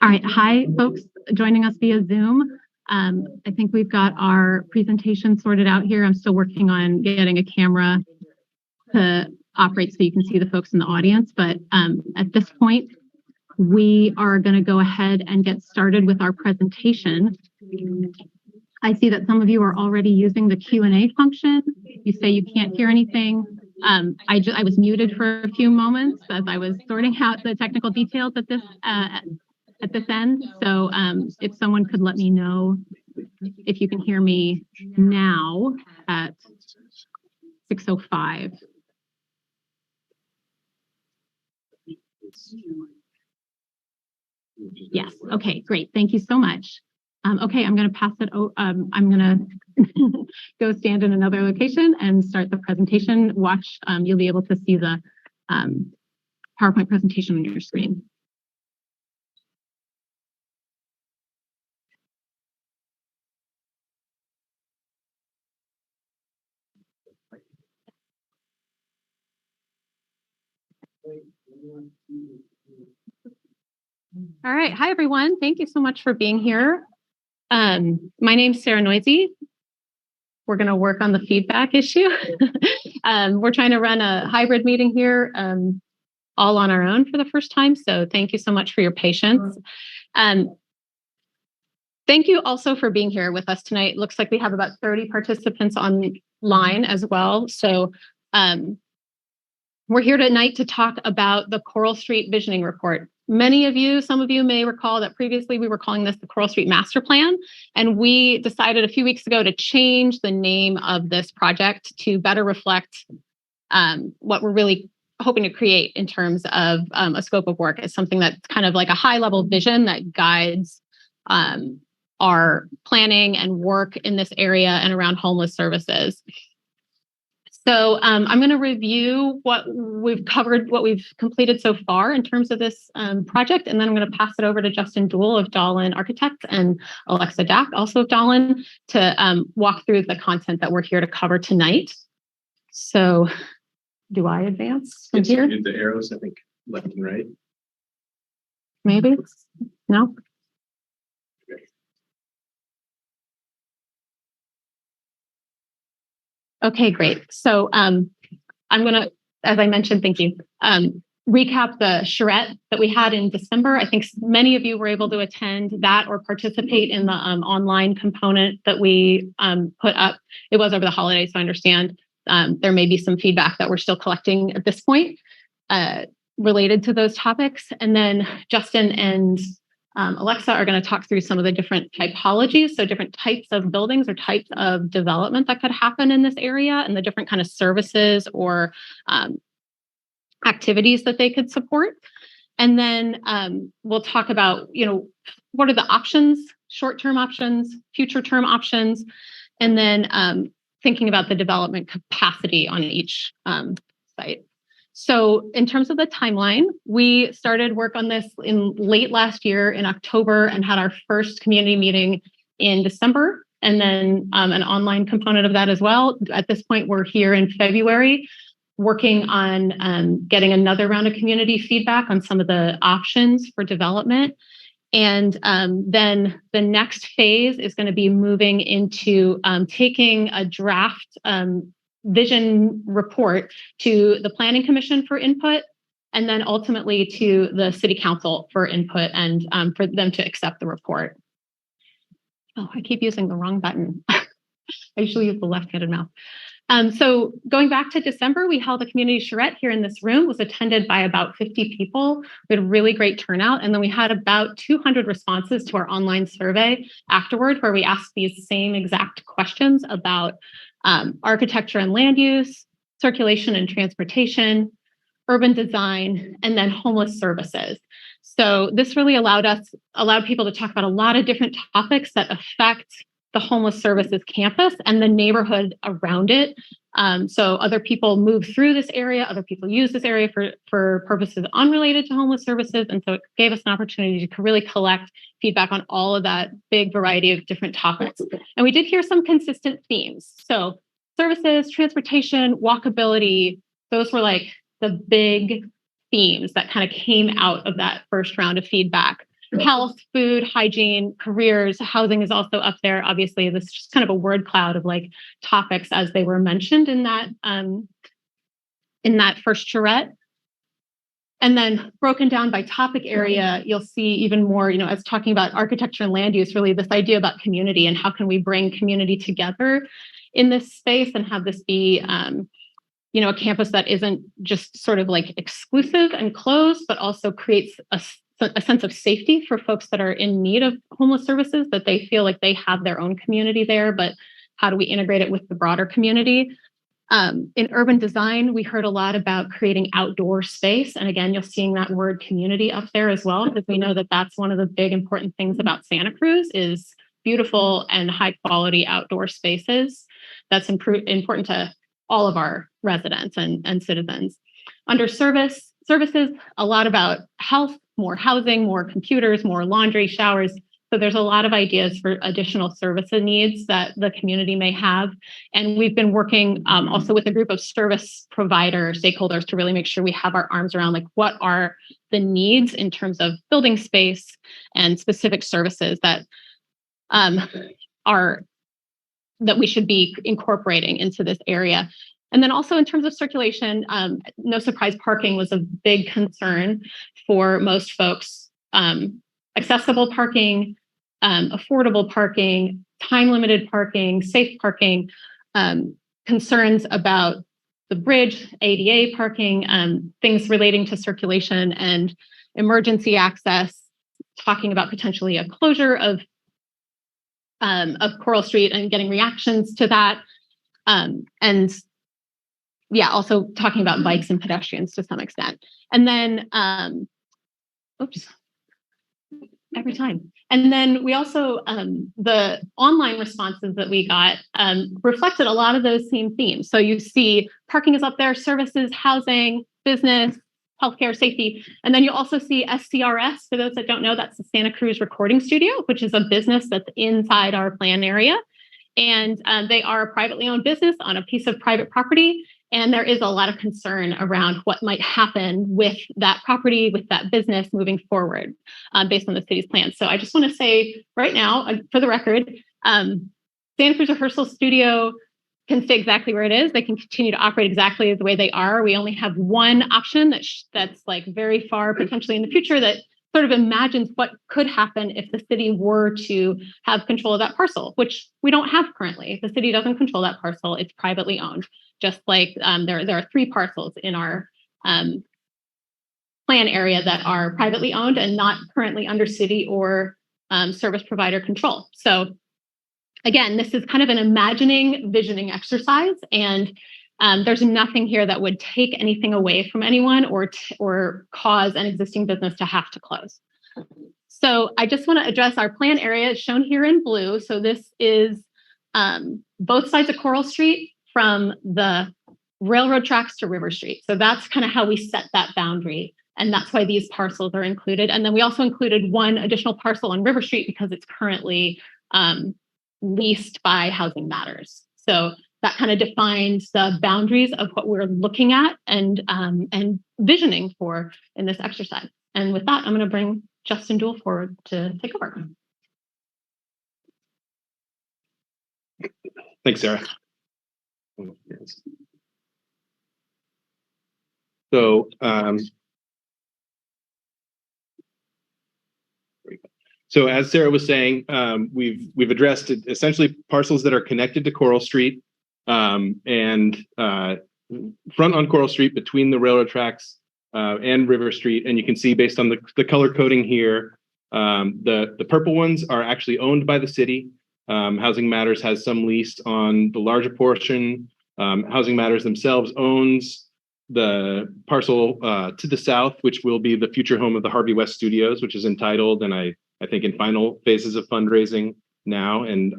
All right. Hi, folks joining us via Zoom. I think we've got our presentation sorted out here. I'm still working on getting a camera to operate so you can see the folks in the audience. But at this point, we are going to go ahead and get started with our presentation. I see that some of you are already using the Q&A function. You say you can't hear anything. I was muted for a few moments as I was sorting out the technical details at this end. So if someone could let me know if you can hear me now at 6:05. Yes. Okay, great. Thank you so much. Okay, I'm going to pass it. I'm going to go stand in another location and start the presentation. Watch. You'll be able to see the PowerPoint presentation on your screen. All right. Hi, everyone. Thank you so much for being here. My name's Sarah Noisy. We're going to work on the feedback issue. We're trying to run a hybrid meeting here all on our own for the first time. So thank you so much for your patience. Thank you also for being here with us tonight. Looks like we have about 30 participants online as well. So we're here tonight to talk about the Coral Street Visioning Report. Some of you may recall that previously we were calling this the Coral Street Master Plan, and we decided a few weeks ago to change the name of this project to better reflect what we're really hoping to create in terms of a scope of work. It's something that's kind of like a high-level vision that guides our planning and work in this area and around homeless services. So I'm going to review what we've covered, what we've completed so far in terms of this project, and then I'm going to pass it over to Justin Duell of Dahlin Architects and Alexa Dack, also of Dahlin, to walk through the content that we're here to cover tonight. So do I advance from here? The arrows, I think, left and right. Maybe? No? Okay, great. So I'm going to, as I mentioned, thank you, recap the charrette that we had in December. I think many of you were able to attend that or participate in the online component that we put up. It was over the holidays, so I understand there may be some feedback that we're still collecting at this point related to those topics. And then Justin and Alexa are going to talk through some of the different typologies, so different types of buildings or types of development that could happen in this area and the different kind of services or activities that they could support. And then we'll talk about, what are the options, short-term options, future-term options, and then thinking about the development capacity on each site. So in terms of the timeline, we started work on this in late last year in October and had our first community meeting in December, and then an online component of that as well. At this point, we're here in February working on getting another round of community feedback on some of the options for development. And then the next phase is going to be moving into taking a draft vision report to the Planning Commission for input, and then ultimately to the City Council for input and for them to accept the report. Oh, I keep using the wrong button. I usually use the left-handed mouse. So going back to December, we held a community charrette here in this room. It was attended by about 50 people. We had a really great turnout. And then we had about 200 responses to our online survey afterward, where we asked these same exact questions about architecture and land use, circulation and transportation, urban design, and then homeless services. So this really allowed people to talk about a lot of different topics that affect the homeless services campus and the neighborhood around it. So other people move through this area, other people use this area for purposes unrelated to homeless services. And so it gave us an opportunity to really collect feedback on all of that big variety of different topics. And we did hear some consistent themes. So services, transportation, walkability, those were like the big themes that kind of came out of that first round of feedback. health, food, hygiene, careers, housing is also up there. Obviously, this is just kind of a word cloud of like topics as they were mentioned in that first charrette. And then broken down by topic area, you'll see even more, as talking about architecture and land use, really this idea about community and how can we bring community together in this space and have this be, a campus that isn't just sort of like exclusive and closed, but also creates a sense of safety for folks that are in need of homeless services, that they feel like they have their own community there, but how do we integrate it with the broader community? In urban design, we heard a lot about creating outdoor space. And again, you're seeing that word community up there as well, because we know that that's one of the big important things about Santa Cruz is beautiful and high quality outdoor spaces. That's important to all of our residents and citizens. Under services, a lot about health, more housing, more computers, more laundry, showers. So there's a lot of ideas for additional services needs that the community may have. And we've been working also with a group of service provider stakeholders to really make sure we have our arms around like what are the needs in terms of building space and specific services that that we should be incorporating into this area. And then also in terms of circulation, no surprise, parking was a big concern for most folks. Accessible parking, affordable parking, time-limited parking, safe parking, concerns about the bridge, ADA parking, things relating to circulation and emergency access, talking about potentially a closure of Coral Street and getting reactions to that. And yeah, also talking about bikes and pedestrians to some extent. And then, every time. And then we also, the online responses that we got reflected a lot of those same themes. So you see parking is up there, services, housing, business, healthcare, safety. And then you also see SCRS. For those that don't know, that's the Santa Cruz Recording Studio, which is a business that's inside our plan area. And they are a privately owned business on a piece of private property. And there is a lot of concern around what might happen with that property, with that business moving forward based on the city's plans. So I just want to say right now, for the record, Santa Cruz Rehearsal Studio can stay exactly where it is. They can continue to operate exactly the way they are. We only have one option that's like very far potentially in the future that sort of imagines what could happen if the city were to have control of that parcel, which we don't have currently. The city doesn't control that parcel. It's privately owned. Just like there are 3 parcels in our plan area that are privately owned and not currently under city or service provider control. So again, this is kind of an visioning exercise, and there's nothing here that would take anything away from anyone or cause an existing business to have to close. So I just want to address our plan area shown here in blue. So this is both sides of Coral Street from the railroad tracks to River Street. So that's kind of how we set that boundary. And that's why these parcels are included. And then we also included one additional parcel on River Street because it's currently leased by Housing Matters. So that kind of defines the boundaries of what we're looking at and visioning for in this exercise. And with that, I'm going to bring Justin Duell forward to take over. Thanks, Sarah. So, as Sarah was saying, we've addressed essentially parcels that are connected to Coral Street and front on Coral Street between the railroad tracks and River Street. And you can see based on the color coding here, the purple ones are actually owned by the city. Housing Matters has some leased on the larger portion. Housing Matters themselves owns the parcel to the south, which will be the future home of the Harvey West Studios, which is entitled, and I think in final phases of fundraising now, and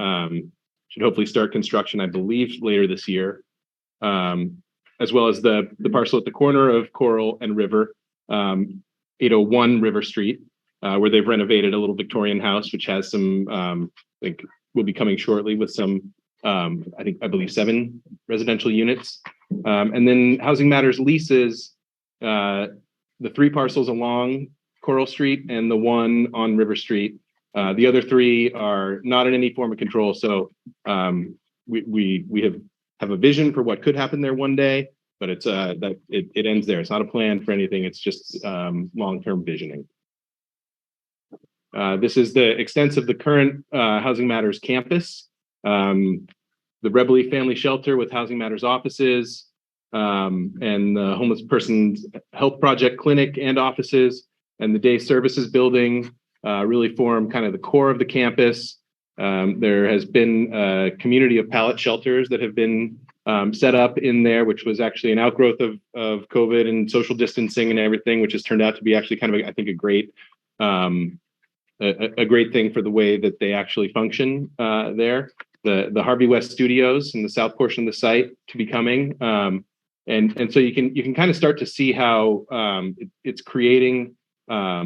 should hopefully start construction, I believe, later this year, as well as the parcel at the corner of Coral and River, 801 River Street, where they've renovated a little Victorian house, which has some, I think will be coming shortly with some, I believe 7 residential units. And then Housing Matters leases the 3 parcels along Coral Street and the one on River Street. The other three are not in any form of control. So we have a vision for what could happen there one day, but it's that it ends there. It's not a plan for anything. It's just long-term visioning. This is the extent of the current Housing Matters campus. The Rebele Family Shelter with Housing Matters offices, and the Homeless Persons Health Project clinic and offices, and the Day Services building really form kind of the core of the campus. There has been a community of pallet shelters that have been set up in there, which was actually an outgrowth of COVID and social distancing and everything, which has turned out to be actually kind of, I think, a great thing for the way that they actually function there. The Harvey West Studios in the south portion of the site to be coming, and so you can kind of start to see how it's creating a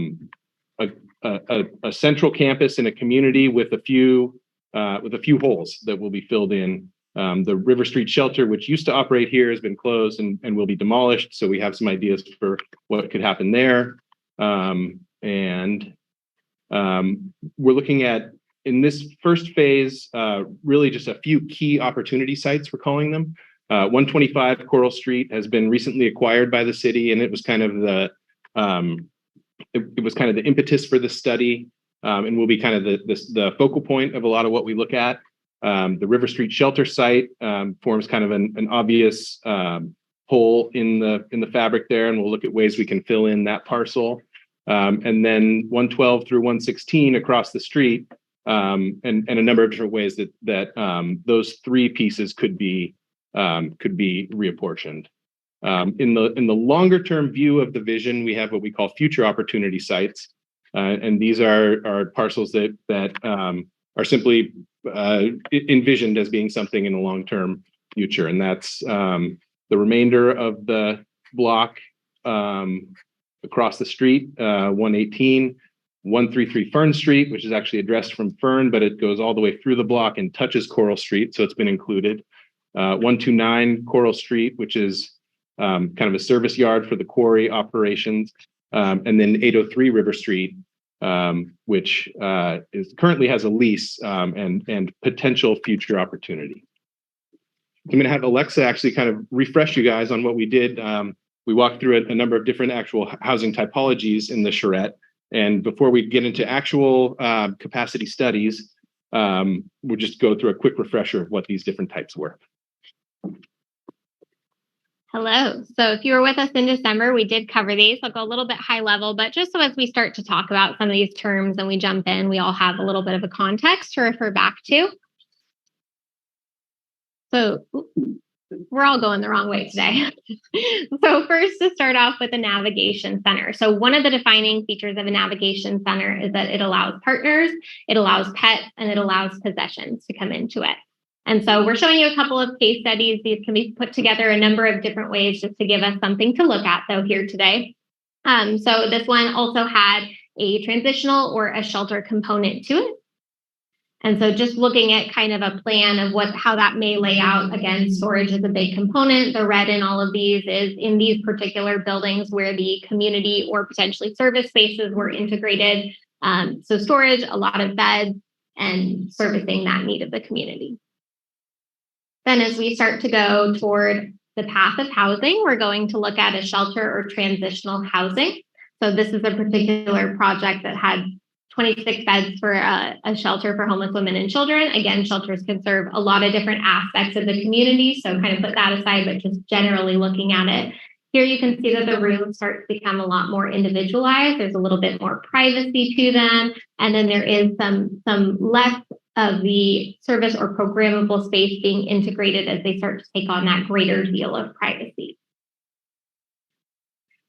central campus in a community with a few holes that will be filled in. The River Street Shelter, which used to operate here, has been closed and will be demolished. So we have some ideas for what could happen there, and we're looking at, in this first phase, really just a few key opportunity sites, we're calling them. 125 Coral Street has been recently acquired by the city, and it was kind of the impetus for the study, and will be kind of the focal point of a lot of what we look at. The River Street Shelter site forms kind of an obvious hole in the fabric there, and we'll look at ways we can fill in that parcel. And then 112 through 116 across the street, and a number of different ways that those three pieces could be reapportioned. In the longer term view of the vision, we have what we call future opportunity sites, and these are parcels that are simply envisioned as being something in the long term future, and that's the remainder of the block across the street, 118. 133 Fern Street, which is actually addressed from Fern, but it goes all the way through the block and touches Coral Street, so it's been included. 129 Coral Street, which is kind of a service yard for the quarry operations, and then 803 River Street, which currently has a lease and potential future opportunity. I'm going to have Alexa actually kind of refresh you guys on what we did. We walked through a number of different actual housing typologies in the charrette. And before we get into actual capacity studies, we'll just go through a quick refresher of what these different types were. Hello. So if you were with us in December, we did cover these. I'll go a little bit high level, but just so as we start to talk about some of these terms and we jump in, we all have a little bit of a context to refer back to. So we're all going the wrong way today. So first, to start off with a navigation center. So one of the defining features of a navigation center is that it allows partners, it allows pets, and it allows possessions to come into it. And so we're showing you a couple of case studies. These can be put together a number of different ways just to give us something to look at, though, here today. So this one also had a transitional or a shelter component to it. And so just looking at kind of a plan of how that may lay out. Again, storage is a big component. The red in all of these is in these particular buildings where the community or potentially service spaces were integrated. So storage, a lot of beds, and servicing that need of the community. Then as we start to go toward the path of housing, we're going to look at a shelter or transitional housing. So this is a particular project that had 26 beds for a shelter for homeless women and children. Again, shelters can serve a lot of different aspects of the community, so kind of put that aside, but just generally looking at it. Here you can see that the rooms start to become a lot more individualized. There's a little bit more privacy to them. And then there is some less of the service or programmable space being integrated as they start to take on that greater deal of privacy.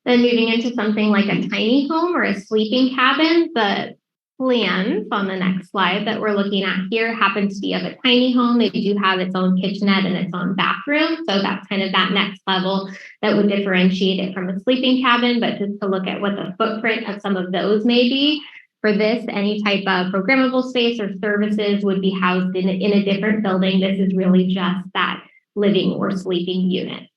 Then moving into something like a tiny home or a sleeping cabin, the plans on the next slide that we're looking at here happen to be of a tiny home. They do have its own kitchenette and its own bathroom. So that's kind of that next level that would differentiate it from a sleeping cabin, but just to look at what the footprint of some of those may be. For this, any type of programmable space or services would be housed in a different building. This is really just that living or sleeping unit.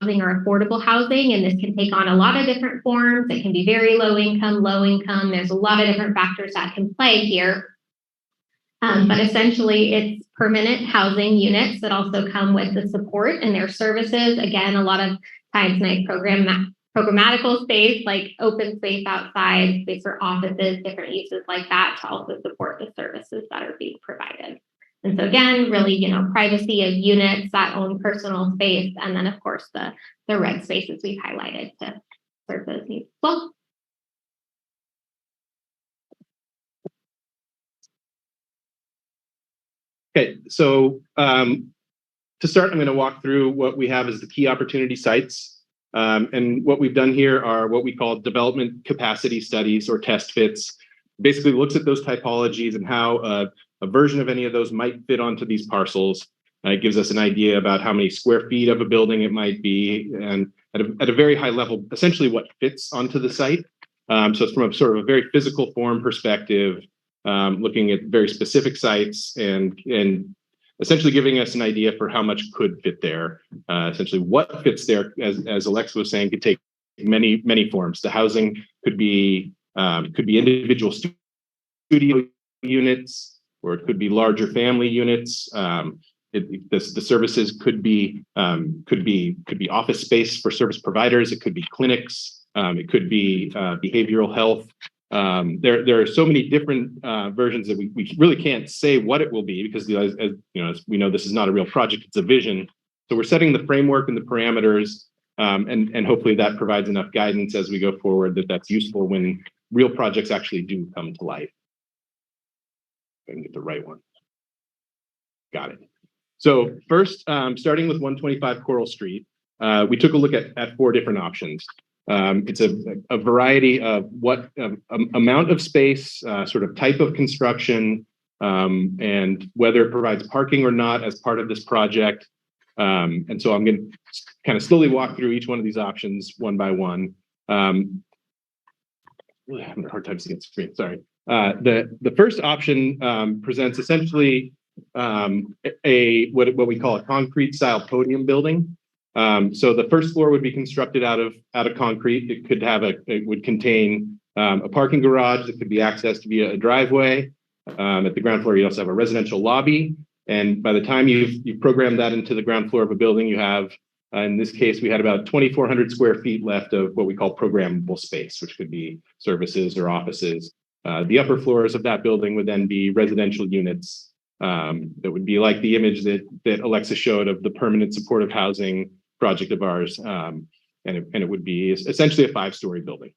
or affordable housing, and this can take on a lot of different forms. It can be very low income, low income. There's a lot of different factors that can play here. But essentially, it's permanent housing units that also come with the support and their services. Again, a lot of times nice programmatical space, like open space outside, space for offices, different uses like that to also support the services that are being provided. And so again, really, privacy of units, that own personal space, and then of course the red spaces we've highlighted to serve those needs. Well, okay, so to start, I'm going to walk through what we have as the key opportunity sites. And what we've done here are what we call development capacity studies or test fits. Basically looks at those typologies and how a version of any of those might fit onto these parcels. It gives us an idea about how many square feet of a building it might be, and at a very high level, essentially what fits onto the site. So it's from a sort of a very physical form perspective, looking at very specific sites and essentially giving us an idea for how much could fit there. Essentially what fits there, as Alexa was saying, could take many forms. The housing could be individual studio units, or it could be larger family units. The services could be office space for service providers. It could be clinics. It could be behavioral health. There are so many different versions that we really can't say what it will be, because as we know, this is not a real project, it's a vision. So we're setting the framework and the parameters, and hopefully that provides enough guidance as we go forward that's useful when real projects actually do come to life. If I can get the right one. Got it. So first, starting with 125 Coral Street, we took a look at 4 different options. It's a variety of what amount of space, sort of type of construction, and whether it provides parking or not as part of this project. And so I'm going to kind of slowly walk through each one of these options one by one. Really having a hard time seeing the screen, sorry. The first option presents essentially what we call a concrete style podium building. So the first floor would be constructed out of concrete. It would contain a parking garage that could be accessed via a driveway. At the ground floor, you also have a residential lobby. And by the time you've programmed that into the ground floor of a building, you have, in this case, we had about 2,400 square feet left of what we call programmable space, which could be services or offices. The upper floors of that building would then be residential units. That would be like the image that Alexa showed of the permanent supportive housing project of ours, and it would be essentially a 5-story building.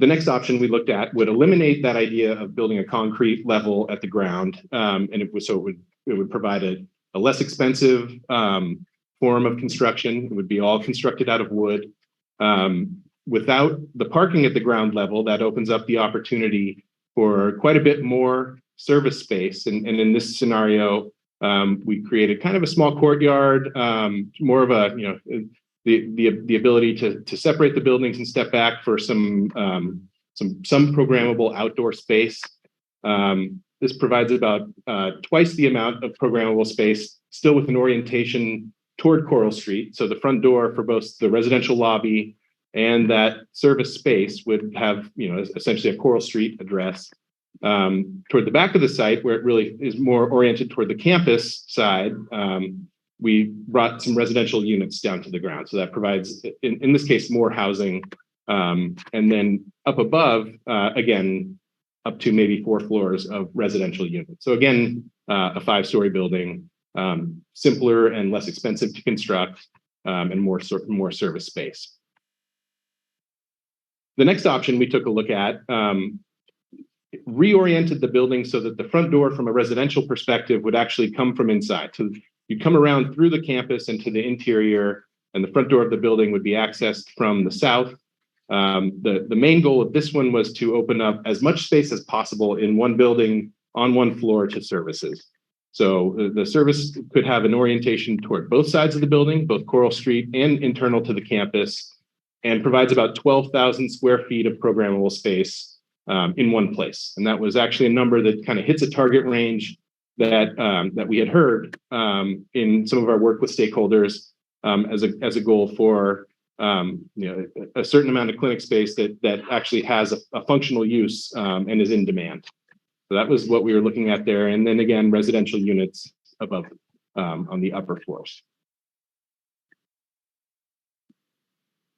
The next option we looked at would eliminate that idea of building a concrete level at the ground, and it would provide a less expensive form of construction. It would be all constructed out of wood. Without the parking at the ground level, that opens up the opportunity for quite a bit more service space. And in this scenario, we created kind of a small courtyard, more of a, the ability to separate the buildings and step back for some programmable outdoor space. This provides about twice the amount of programmable space, still with an orientation toward Coral Street. So the front door for both the residential lobby and that service space would have, essentially a Coral Street address. Toward the back of the site, where it really is more oriented toward the campus side, we brought some residential units down to the ground. So that provides, in this case, more housing. And then up above, again, up to maybe 4 floors of residential units. So again, a 5-story building, simpler and less expensive to construct, and more service space. The next option we took a look at reoriented the building so that the front door from a residential perspective would actually come from inside. So you'd come around through the campus into the interior, and the front door of the building would be accessed from the south. The main goal of this one was to open up as much space as possible in one building on one floor to services. So the service could have an orientation toward both sides of the building, both Coral Street and internal to the campus, and provides about 12,000 square feet of programmable space in one place. And that was actually a number that kind of hits a target range that we had heard in some of our work with stakeholders as a goal for a certain amount of clinic space that actually has a functional use and is in demand. So that was what we were looking at there. And then again, residential units above on the upper floors.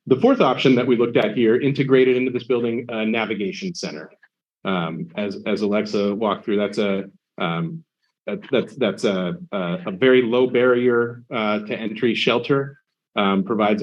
The fourth option that we looked at here, integrated into this building, a navigation center. As Alexa walked through, that's a very low barrier to entry shelter. Provides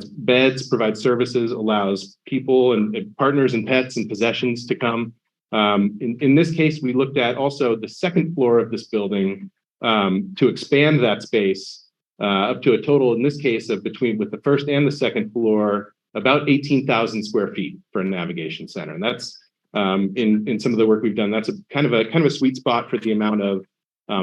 beds, provides services, allows people and partners and pets and possessions to come. In this case, we looked at also the second floor of this building to expand that space up to a total, in this case, of with the first and the second floor, about 18,000 square feet for a navigation center. And that's in some of the work we've done, that's a kind of a sweet spot for the amount of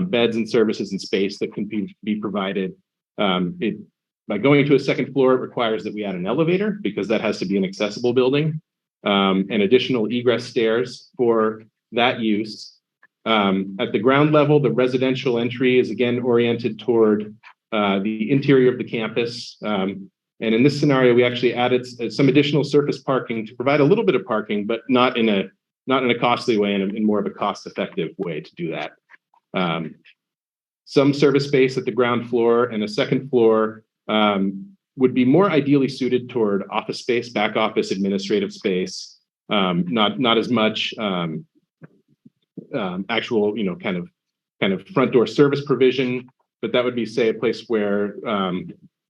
beds and services and space that can be provided. By going to a second floor, it requires that we add an elevator because that has to be an accessible building, and additional egress stairs for that use. At the ground level, the residential entry is again oriented toward the interior of the campus. And in this scenario, we actually added some additional surface parking to provide a little bit of parking, but not in a costly way, in more of a cost-effective way to do that. Some service space at the ground floor and a second floor would be more ideally suited toward office space, back office administrative space, not as much actual, kind of front door service provision, but that would be, say, a place where,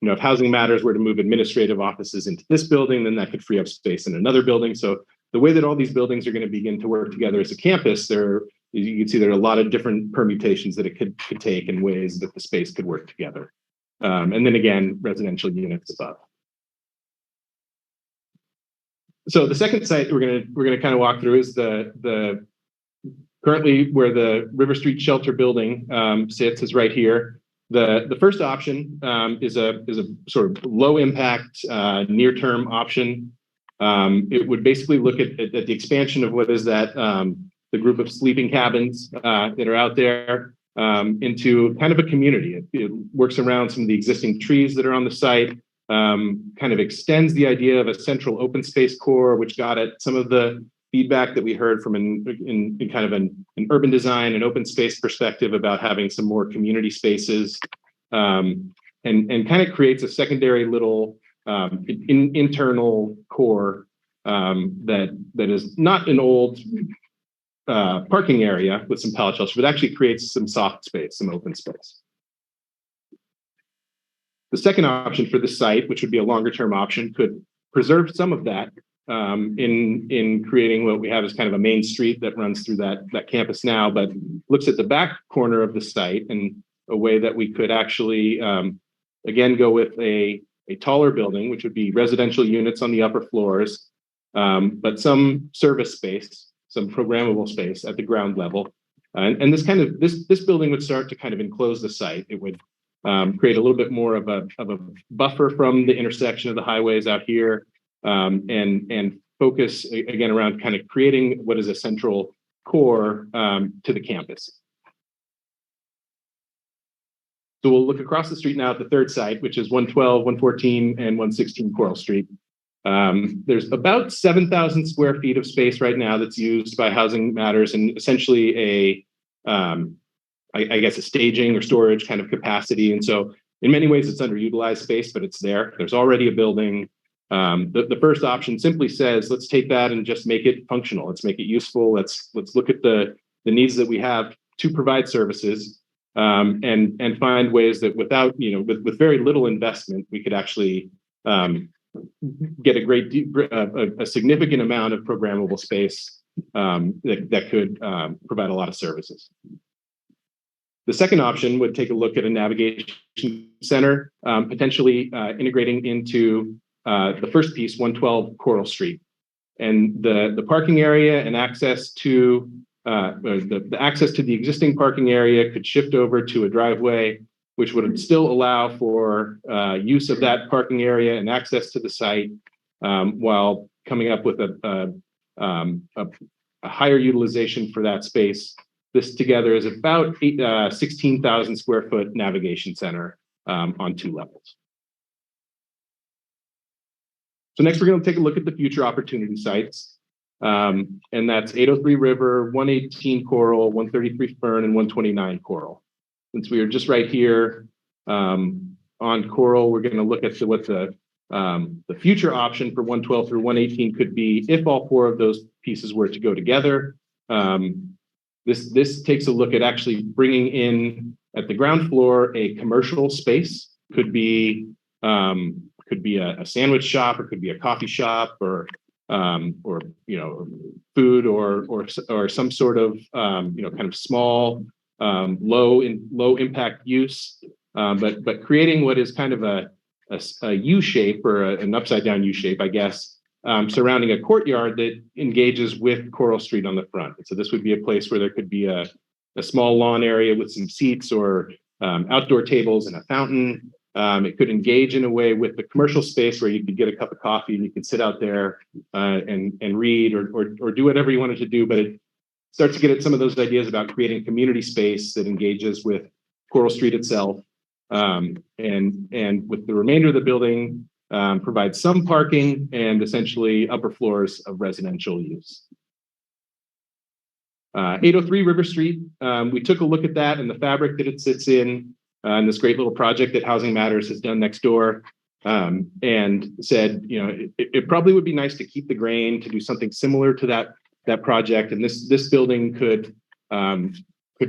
if Housing Matters were to move administrative offices into this building, then that could free up space in another building. So the way that all these buildings are going to begin to work together as a campus, you can see there are a lot of different permutations that it could take and ways that the space could work together. And then again, residential units above. So the second site we're gonna kind of walk through is the currently where the River Street Shelter building sits is right here. The first option is a sort of low impact near term option. It would basically look at the expansion of what is that the group of sleeping cabins that are out there into kind of a community. It works around some of the existing trees that are on the site, kind of extends the idea of a central open space core, which got at some of the feedback that we heard from in kind of an urban design and open space perspective about having some more community spaces, and kind of creates a secondary little internal core that is not an old parking area with some pallet shelters, but actually creates some soft space, some open space. The second option for the site, which would be a longer term option, could preserve some of that in creating what we have as kind of a main street that runs through that campus now, but looks at the back corner of the site and a way that we could actually, again, go with a taller building, which would be residential units on the upper floors, but some service space, some programmable space at the ground level. And this building would start to kind of enclose the site. It would create a little bit more of a buffer from the intersection of the highways out here, and focus again around kind of creating what is a central core to the campus. So we'll look across the street now at the third site, which is 112, 114, and 116 Coral Street. There's about 7,000 square feet of space right now that's used by Housing Matters, and essentially I guess a staging or storage kind of capacity. And so in many ways it's underutilized space, but it's there. There's already a building. The first option simply says, let's take that and just make it functional. Let's make it useful. Let's look at the needs that we have to provide services, and find ways that without, with very little investment, we could actually get a significant amount of programmable space that could provide a lot of services. The second option would take a look at a navigation center, potentially integrating into the first piece, 112 Coral Street. And the parking area and access to the access to the existing parking area could shift over to a driveway, which would still allow for use of that parking area and access to the site, while coming up with a higher utilization for that space this together is about 16,000 square foot navigation center on 2 levels. So next, we're going to take a look at the future opportunity sites. And that's 803 River, 118 Coral, 133 Fern, and 129 Coral. Since we are just right here on Coral, we're going to look at what the future option for 112 through 118 could be if all 4 of those pieces were to go together. This takes a look at actually bringing in at the ground floor a commercial space. Could be a sandwich shop, or could be a coffee shop, or food, or some sort of kind of small low impact use, but creating what is kind of a U shape, or an upside down U shape, I guess, surrounding a courtyard that engages with Coral Street on the front. So this would be a place where there could be a small lawn area with some seats, or outdoor tables and a fountain. It could engage in a way with the commercial space where you could get a cup of coffee and you could sit out there and read, or do whatever you wanted to do. But it starts to get at some of those ideas about creating community space that engages with Coral Street itself, and with the remainder of the building provide some parking and essentially upper floors of residential use. 803 River Street, we took a look at that and the fabric that it sits in, and this great little project that Housing Matters has done next door, and said, it probably would be nice to keep the grain, to do something similar to that project. And this building could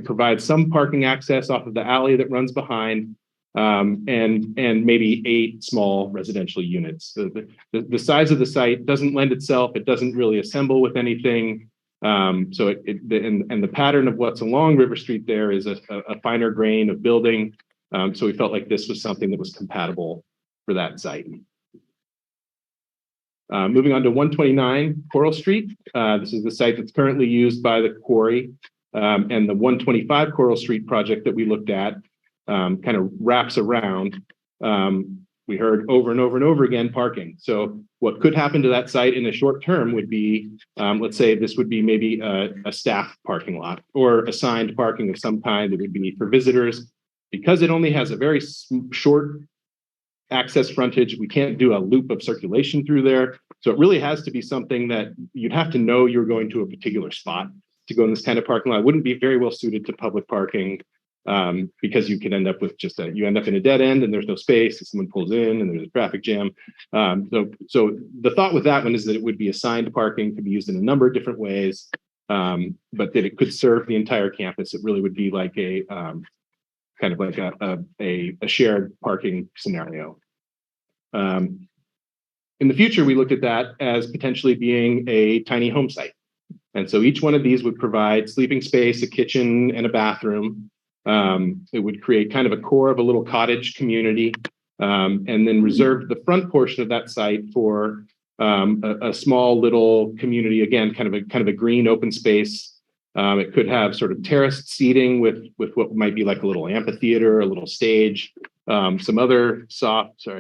provide some parking access off of the alley that runs behind, and maybe 8 small residential units. The size of the site doesn't lend itself. It doesn't really assemble with anything. So the pattern of what's along River Street there is a finer grain of building. So we felt like this was something that was compatible for that site. Moving on to 129 Coral Street. This is the site that's currently used by the quarry, and the 125 Coral Street project that we looked at kind of wraps around. We heard over and over and over again parking. So what could happen to that site in the short term would be, let's say this would be maybe a staff parking lot, or assigned parking of some kind that would be for visitors. Because it only has a very short access frontage, we can't do a loop of circulation through there. So it really has to be something that you'd have to know you're going to a particular spot to go in this kind of parking lot. It wouldn't be very well suited to public parking, because you could end up with you end up in a dead end and there's no space, and someone pulls in and there's a traffic jam. So the thought with that one is that it would be assigned parking, could be used in a number of different ways, but that it could serve the entire campus. It really would be like a kind of like a shared parking scenario. In the future, we looked at that as potentially being a tiny home site. And so each one of these would provide sleeping space, a kitchen, and a bathroom. It would create kind of a core of a little cottage community, and then reserve the front portion of that site for a small little community, again, kind of a green open space. It could have sort of terraced seating with what might be like a little amphitheater, a little stage, some other soft space,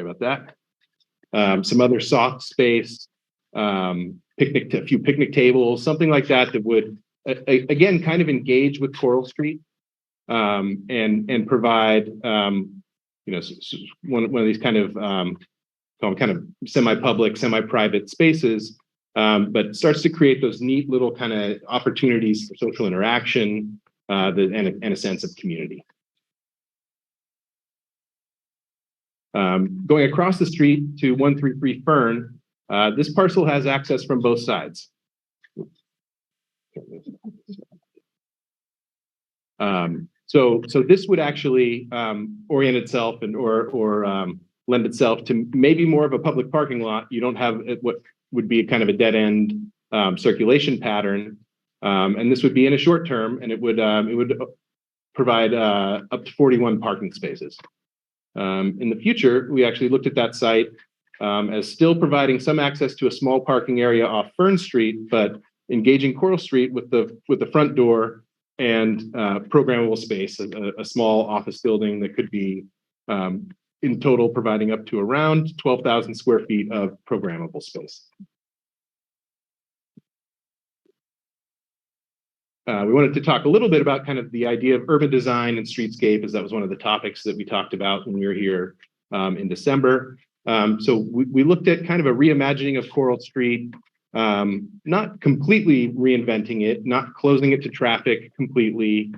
a few picnic tables, something like that would, again, kind of engage with Coral Street, and provide, one of these kind of semi-public, semi-private spaces. But it starts to create those neat little kind of opportunities for social interaction, and a sense of community. Going across the street to 133 Fern, this parcel has access from both sides. So this would actually orient itself or lend itself to maybe more of a public parking lot. You don't have what would be kind of a dead end circulation pattern, and this would be in a short term, and it would provide up to 41 parking spaces. In the future, we actually looked at that site as still providing some access to a small parking area off Fern Street, but engaging Coral Street with the front door and programmable space, a small office building that could be in total providing up to around 12,000 square feet of programmable space. we wanted to talk a little bit about kind of the idea of urban design and streetscape, as that was one of the topics that we talked about when we were here in December. So we looked at kind of a reimagining of Coral Street, not completely reinventing it, not closing it to traffic completely.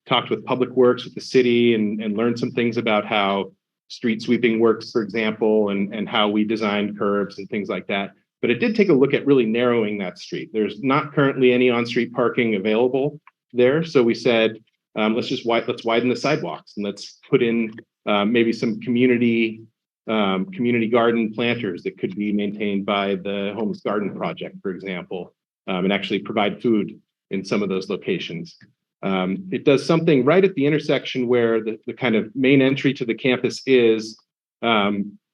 Talked with Public Works, with the city, and learned some things about how street sweeping works, for example, and how we designed curbs and things like that. But it did take a look at really narrowing that street. There's not currently any on-street parking available there. So we said, let's widen the sidewalks and let's put in maybe some community garden planters that could be maintained by the Homeless Garden Project, for example, and actually provide food in some of those locations. It does something right at the intersection where the kind of main entry to the campus is,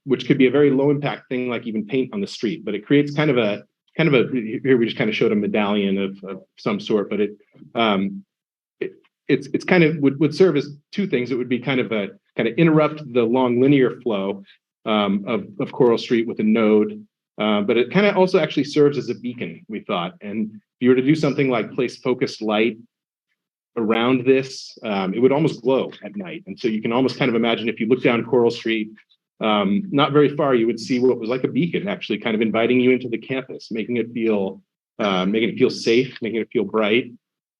which could be a very low impact thing, like even paint on the street, but it creates kind of a, here we just kind of showed a medallion of some sort, but it's kind of would serve as two things. It would be kind of interrupt the long linear flow of Coral Street with a node, but it kind of also actually serves as a beacon, we thought. And if you were to do something like place focused light around this, it would almost glow at night. And so you can almost kind of imagine if you look down Coral Street, not very far, you would see what was like a beacon, actually kind of inviting you into the campus, making it feel safe, making it feel bright,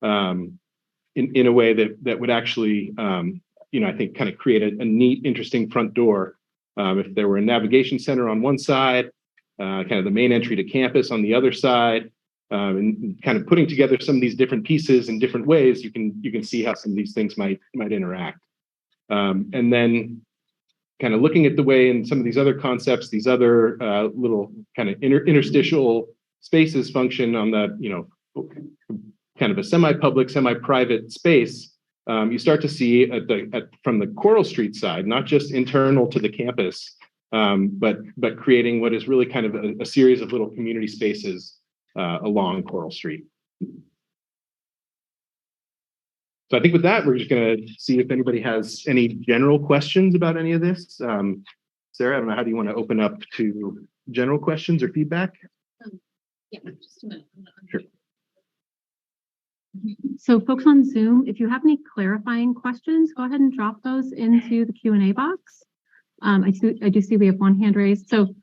in a way that would actually, I think kind of create a neat, interesting front door. If there were a navigation center on one side, kind of the main entry to campus on the other side, and kind of putting together some of these different pieces in different ways, you can see how some of these things might interact. And then kind of looking at the way in some of these other concepts, these other little kind of interstitial spaces function on the, kind of a semi-public, semi-private space, you start to see from the Coral Street side, not just internal to the campus, but creating what is really kind of a series of little community spaces along Coral Street. So I think with that, we're just going to see if anybody has any general questions about any of this. Sarah, I don't know, how do you want to open up to general questions or feedback? Yeah, just a minute. Sure. So folks on Zoom, if you have any clarifying questions, go ahead and drop those into the Q&A box. I do see we have one hand raised. So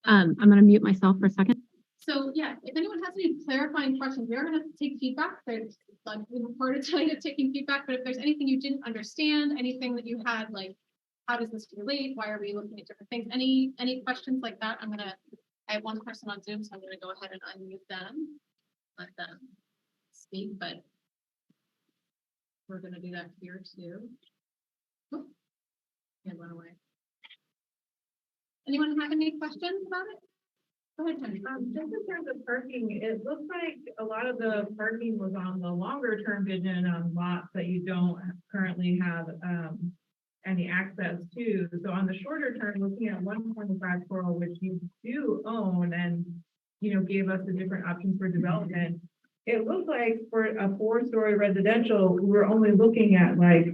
I'm going to mute myself for a second. So yeah, if anyone has any clarifying questions, we are going to take feedback. There's like we look forward to telling you taking feedback, but if there's anything you didn't understand, anything that you had, like, how does this relate? Why are we looking at different things? Any questions like that? I have one person on Zoom, so I'm gonna go ahead and unmute them, let them speak, but we're gonna do that here too. Oh, and went away. Anyone have any questions about it? Go ahead, Tony. Just in terms of parking, it looks like a lot of the parking was on the longer term vision on lots that you don't currently have any access to. So on the shorter term, looking at 125 Coral, which you do own and gave us the different options for development, it looks like for a 4-story residential, we were only looking at like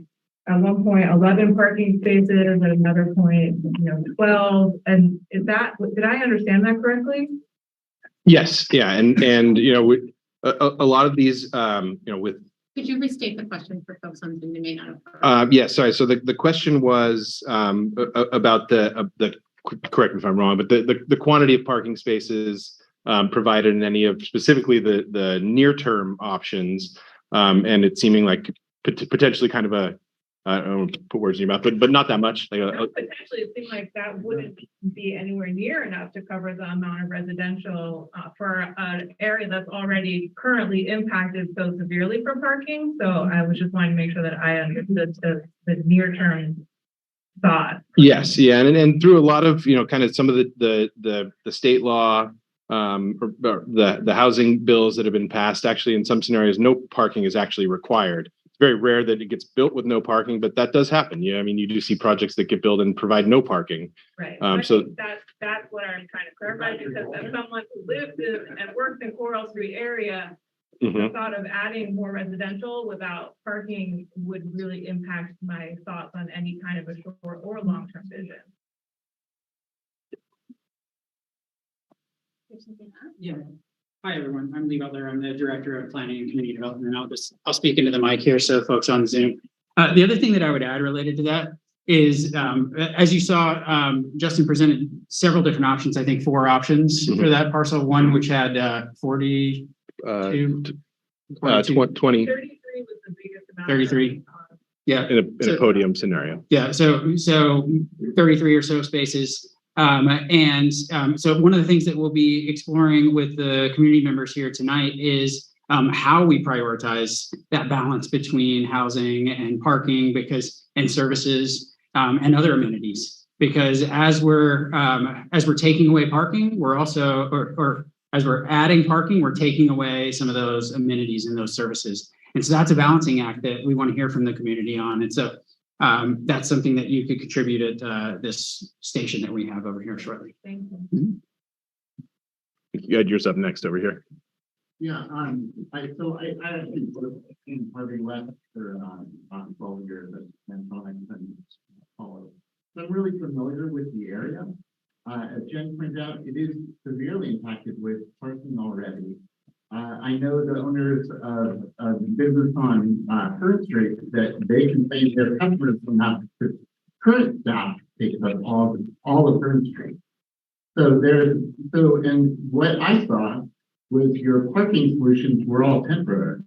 at one point 11 parking spaces, at another point 12. And did I understand that correctly? Yes, yeah, and a lot of these with. Could you restate the question for folks on Zoom who may not have heard? Yeah, sorry. So the question was about the correct me if I'm wrong, but the quantity of parking spaces provided in any of specifically the near term options, and it seeming like potentially kind of a I don't want to put words in your mouth, but not that much. Potentially, it seemed like that wouldn't be anywhere near enough to cover the amount of residential for an area that's already currently impacted so severely for parking. So I was just wanting to make sure that I understood the near-term thought. Yes, yeah, and through a lot of kind of some of the state law, or the housing bills that have been passed, actually in some scenarios, no parking is actually required. Very rare that it gets built with no parking, but that does happen. Yeah, I mean, you do see projects that get built and provide no parking. Right. So that's what I'm trying to clarify, because as someone who lives in and works in Coral Street area, the thought of adding more residential without parking would really impact my thoughts on any kind of a short or long-term vision. Yeah. Hi, everyone. I'm Lee Butler. I'm the Director of Planning and Community Development. I'll speak into the mic here so folks on Zoom. The other thing that I would add related to that is, as you saw, Justin presented several different options, I think 4 options for that parcel. One which had 42, 20 33 was the biggest amount. 33. Yeah. in a podium scenario. Yeah, so 33 or so spaces. So one of the things that we'll be exploring with the community members here tonight is how we prioritize that balance between housing and parking and services and other amenities. Because as we're taking away parking, we're also or as we're adding parking, we're taking away some of those amenities and those services. And so that's a balancing act that we want to hear from the community on. And so that's something that you could contribute at this station that we have over here shortly. Thank you. You had yours up next over here. Yeah, I actually worked in Harvey West for about 12 years and so I'm really familiar with the area. As Jen pointed out, it is severely impacted with parking already. I know the owners of the business on Cruz Street that they complain their customers from have the current staff take up all of Cruz Street. And what I saw was your parking solutions were all temporary.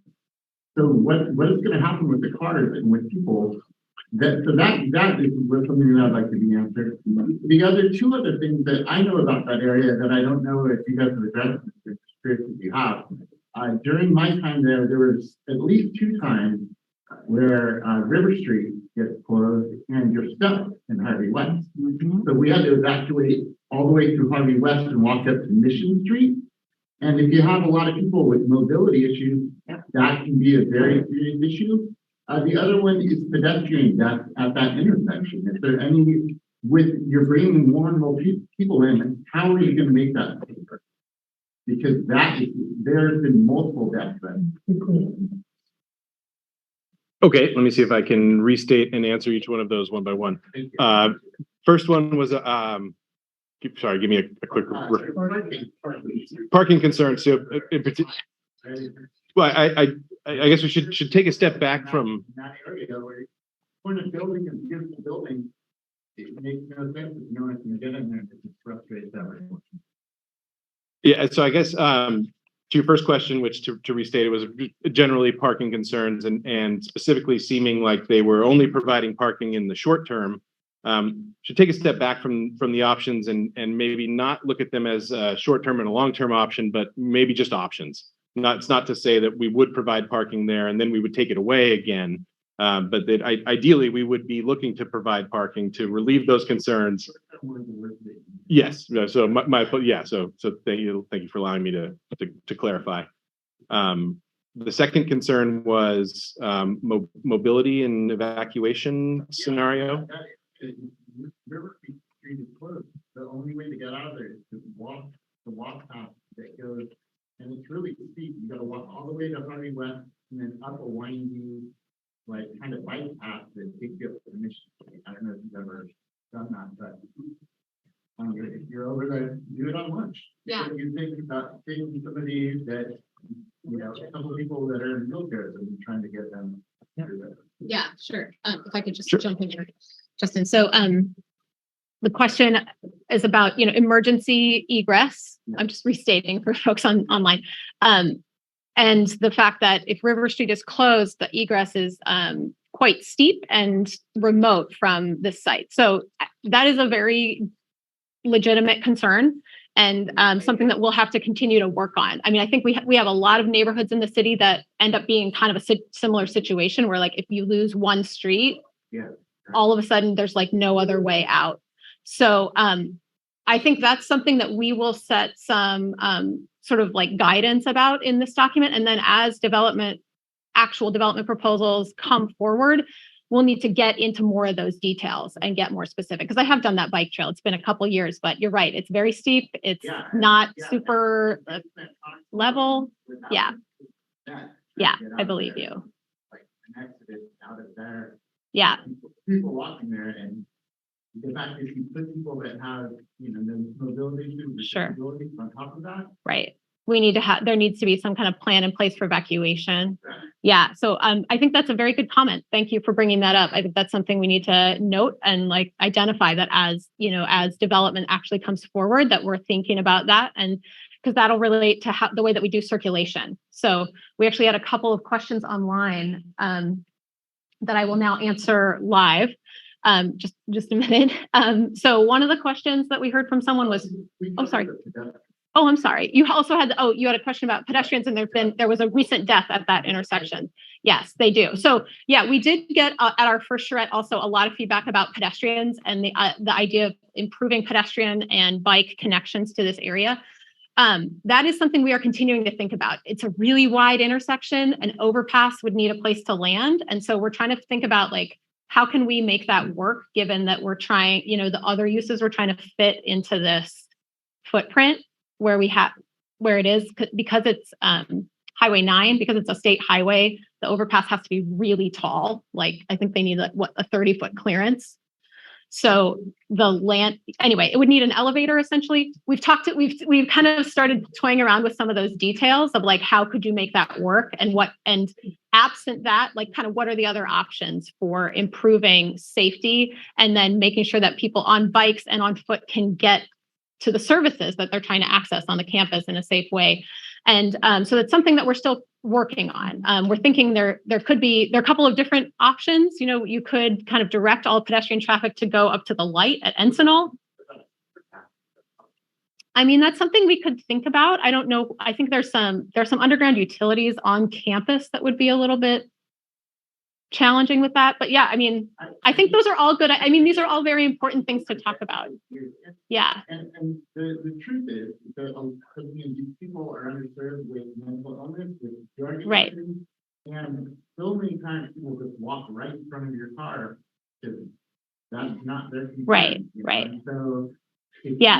So what is going to happen with the cars and with people? That is something that I'd like to be answered. The other things that I know about that area that I don't know if you guys have addressed, if you have. During my time there was at least 2 times where River Street gets closed and you're stuck in Harvey West. So we had to evacuate all the way through Harvey West and walk up to Mission Street. And if you have a lot of people with mobility issues, that can be a very serious issue. The other one is pedestrian death at that intersection. If there any, you're bringing more and more people in, how are you going to make that safer? Because there's been multiple deaths then. Okay, let me see if I can restate and answer each one of those one by one. First one was sorry, give me a quick parking concern. So in particular, well, I guess we should take a step back from that area where when a building is a beautiful building, it makes no sense if no one can get in there and it frustrates everyone. Yeah, so I guess to your first question, which to restate it was generally parking concerns and specifically seeming like they were only providing parking in the short term. Should take a step back from the options and maybe not look at them as a short term and a long term option, but maybe just options. It's not to say that we would provide parking there and then we would take it away again. But that ideally we would be looking to provide parking to relieve those concerns. Yes. So so thank you for allowing me to clarify. The second concern was mobility and evacuation scenario. River Street is closed. The only way to get out of there is to walk the walk path that goes, and it's really steep. You got to walk all the way to Harvey West and then up a winding, like kind of bike path that takes you up to the Mission Street. I don't know if you've ever done that, but if you're over there, do it on lunch. Yeah. So you think about taking somebody that, a couple people that are in wheelchairs and trying to get them through there. Yeah, sure. If I could just Sure. jump in here, Justin. So the question is about, emergency egress. I'm just restating for folks online. And the fact that if River Street is closed, the egress is quite steep and remote from this site. So that is a very legitimate concern and something that we'll have to continue to work on. I mean, I think we have a lot of neighborhoods in the city that end up being kind of a similar situation where, like, if you lose one street, all of a sudden there's like no other way out. So I think that's something that we will set some sort of like guidance about in this document. And then as actual development proposals come forward, we'll need to get into more of those details and get more specific. Because I have done that bike trail. It's been a couple years, but you're right. It's very steep. It's not super level. Yeah. Yeah, I believe you. Like an exodus out of there. Yeah. People walking there, and the fact that you put people that have, the mobility issues, Sure. disabilities on top of that, Right. we need to have, there needs to be some kind of plan in place for evacuation. Yeah. So I think that's a very good comment. Thank you for bringing that up. I think that's something we need to note and like identify that as, as development actually comes forward, that we're thinking about that. And because that'll relate to the way that we do circulation. So we actually had a couple of questions online that I will now answer live. Just a minute. So one of the questions that we heard from someone was, oh, sorry. Oh, I'm sorry. You also had, you had a question about pedestrians, and there was a recent death at that intersection. Yes, they do. So yeah, we did get at our first charrette also a lot of feedback about pedestrians and the idea of improving pedestrian and bike connections to this area. That is something we are continuing to think about. It's a really wide intersection. An overpass would need a place to land. And so we're trying to think about like, how can we make that work given that we're trying, the other uses we're trying to fit into this footprint where it is, because it's Highway 9, because it's a state highway, the overpass has to be really tall. Like I think they need a 30-foot clearance. So the land, anyway, it would need an elevator essentially. We've kind of started toying around with some of those details of like, how could you make that work and absent that, like kind of what are the other options for improving safety and then making sure that people on bikes and on foot can get to the services that they're trying to access on the campus in a safe way. And so that's something that we're still working on. We're thinking there are a couple of different options. You could kind of direct all pedestrian traffic to go up to the light at Encinal. I mean, that's something we could think about. I don't know. I think there's some underground utilities on campus that would be a little bit challenging with that. But yeah, I mean, I think those are all good. I mean, these are all very important things to talk about. Yeah. And the truth is that these people are underserved with mental illness, with drug addiction, right. And so many times people just walk right in front of your car because that's not their concern, right. Right. So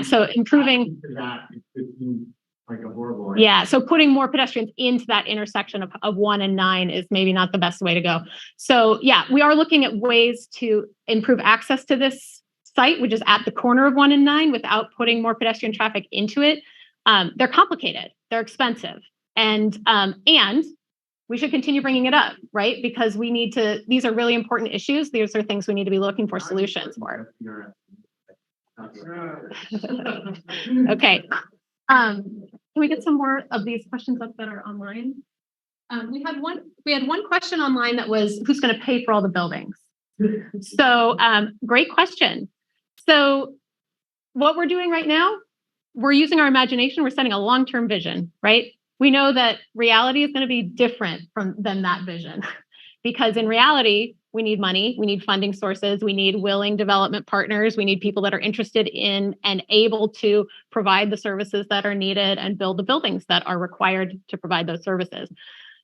so improving that, it seems like a horrible idea. Yeah, so putting more pedestrians into that intersection of 1 and 9 is maybe not the best way to go. So yeah, we are looking at ways to improve access to this site, which is at the corner of 1 and 9, without putting more pedestrian traffic into it. They're complicated, they're expensive, and we should continue bringing it up, right? Because these are really important issues. These are things we need to be looking for solutions for. Okay. Can we get some more of these questions up that are online? We had one question online that was, who's going to pay for all the buildings? So great question. So what we're doing right now, we're using our imagination. We're setting a long-term vision, right? We know that reality is going to be different than that vision, because in reality, we need money, we need funding sources, we need willing development partners, we need people that are interested in and able to provide the services that are needed and build the buildings that are required to provide those services.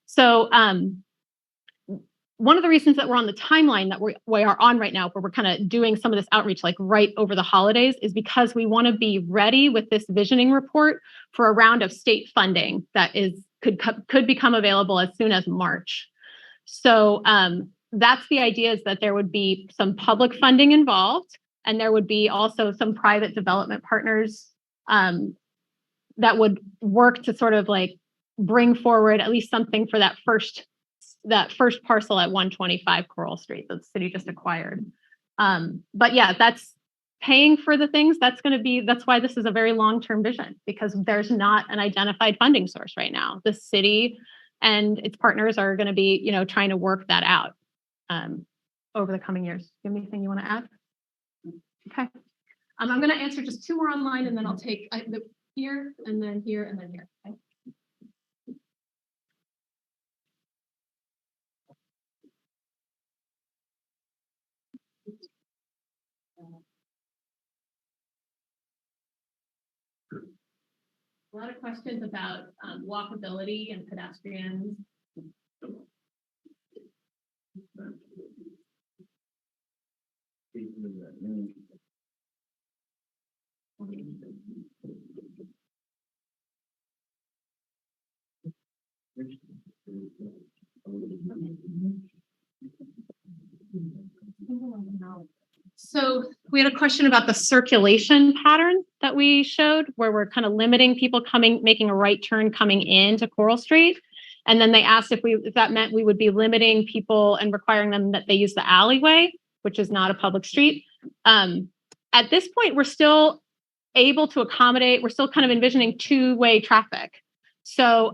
So one of the reasons that we're on the timeline that we are on right now, where we're kind of doing some of this outreach like right over the holidays, is because we want to be ready with this visioning report for a round of state funding that could become available as soon as March. So that's the idea, is that there would be some public funding involved, and there would be also some private development partners that would work to sort of like bring forward at least something for that first parcel at 125 Coral Street that the city just acquired. But yeah, that's paying for the things. That's why this is a very long-term vision, because there's not an identified funding source right now. The city and its partners are going to be, trying to work that out over the coming years. Do you have anything you want to add? Okay. I'm going to answer just 2 more online, and then I'll take here, and then here, and then here. Okay. A lot of questions about walkability and pedestrians. So we had a question about the circulation pattern that we showed where we're kind of limiting people making a right turn coming into Coral Street. And then they asked if that meant we would be limiting people and requiring them that they use the alleyway, which is not a public street. At this point, we're still able to accommodate, we're still kind of envisioning two-way traffic. So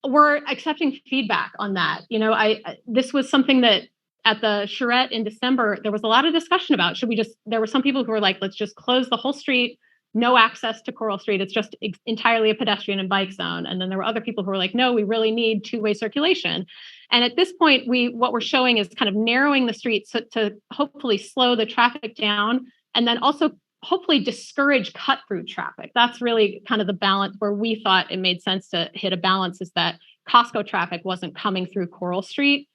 we're accepting feedback on that. You know, this was something that at the charrette in December, there was a lot of discussion about, there were some people who were like, let's just close the whole street, no access to Coral Street. It's just entirely a pedestrian and bike zone. And then there were other people who were like, no, we really need two-way circulation. And at this point, what we're showing is kind of narrowing the streets to hopefully slow the traffic down, and then also hopefully discourage cut-through traffic. That's really kind of the balance where we thought it made sense to hit a balance, is that Costco traffic wasn't coming through Coral Street,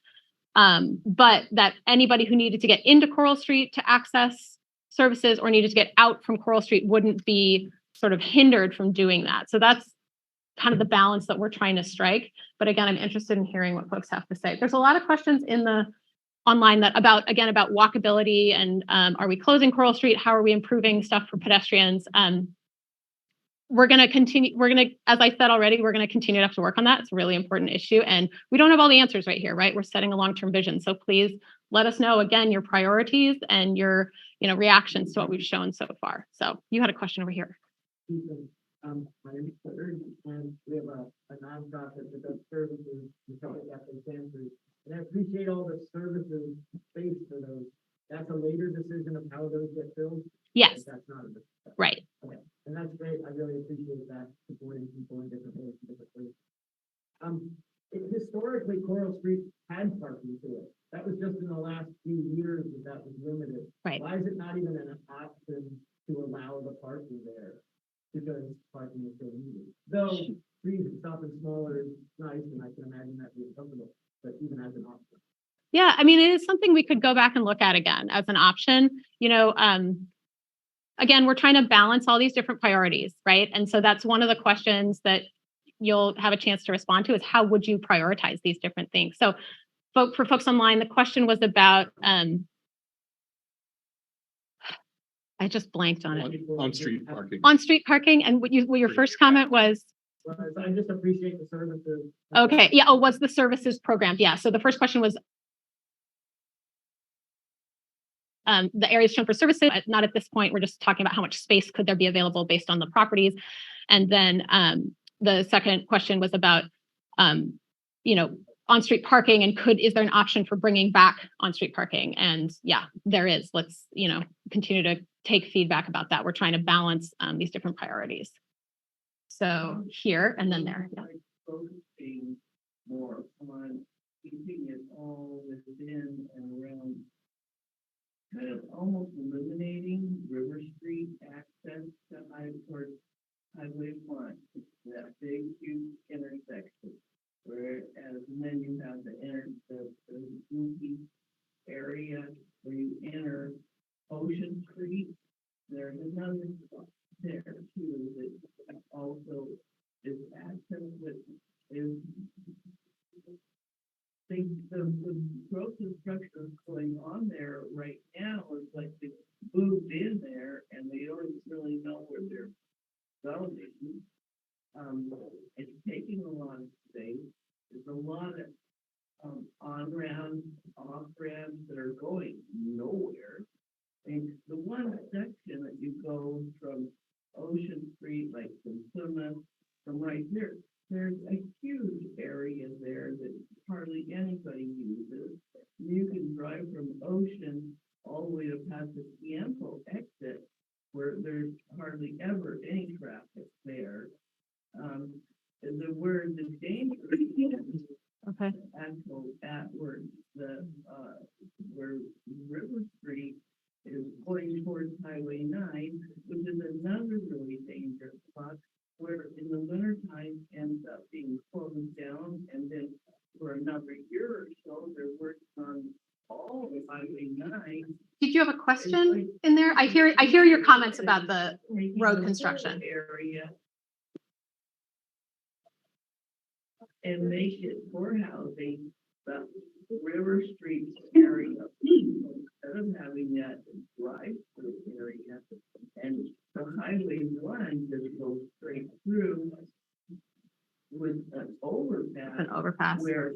but that anybody who needed to get into Coral Street to access services or needed to get out from Coral Street wouldn't be sort of hindered from doing that. So that's kind of the balance that we're trying to strike. But again, I'm interested in hearing what folks have to say. There's a lot of questions in the online that about walkability and are we closing Coral Street? How are we improving stuff for pedestrians? We're going to continue. As I said already, we're going to continue to have to work on that. It's a really important issue. And we don't have all the answers right here, right? We're setting a long-term vision. So please let us know, again, your priorities and your reactions to what we've shown so far. So you had a question over here. My name is Cruz, and we have a nonprofit that does services and stuff like that for cancers. And I appreciate all the services space for those. That's a later decision of how those get filled. Yes. That's not a decision. Right. Okay. And that's great. I really appreciate that, supporting people in different ways, historically, Coral Street had parking to it. That was just in the last few years that was limited. Right. Why is it not even an option to allow the parking there? Because parking is so needed. Though trees and stuff and smaller is nice, and I can imagine that being comfortable, but even as an option. Yeah, I mean, it is something we could go back and look at again as an option. Again, we're trying to balance all these different priorities, right? And so that's one of the questions that you'll have a chance to respond to, is how would you prioritize these different things? So for folks online, the question was about, I just blanked on it. On street parking. On street parking, and what your first comment was? Well, I just appreciate the services. Okay, yeah, was the services programmed? Yeah, so the first question was the areas shown for services. Not at this point, we're just talking about how much space could there be available based on the properties. And then the second question was about, on-street parking, and is there an option for bringing back on-street parking? And yeah, there is. Let's, continue to take feedback about that. We're trying to balance these different priorities. So here and then there. Yeah. Focusing more on keeping it all within and around, kind of almost eliminating River Street access to Highway 1, that big, huge intersection. Whereas, and then you have the goofy area where you enter Ocean Street. There's another spot there too that also is access with the growth and structure going on there right now is like they moved in there and they don't really know where they're going. It's taking a lot of space. There's a lot of on-ramps, off-ramps that are going nowhere. And the one section that you go from Ocean Street, like from Plymouth, from right here, there's a huge area there that hardly anybody uses. You can drive from Ocean all the way to past the Tiempo exit, where there's hardly ever any traffic there. Where the danger Okay. Where River Street is going towards Highway 9, which is another really dangerous spot, where in the wintertime ends up being closed down, and then for another year or so, they're working on all of Highway 9. Did you have a question in there? I hear your comments about the road construction area. And make it for housing the River Street area, instead of having that drive-through area, and the Highway 1 just goes straight through with an overpass. Where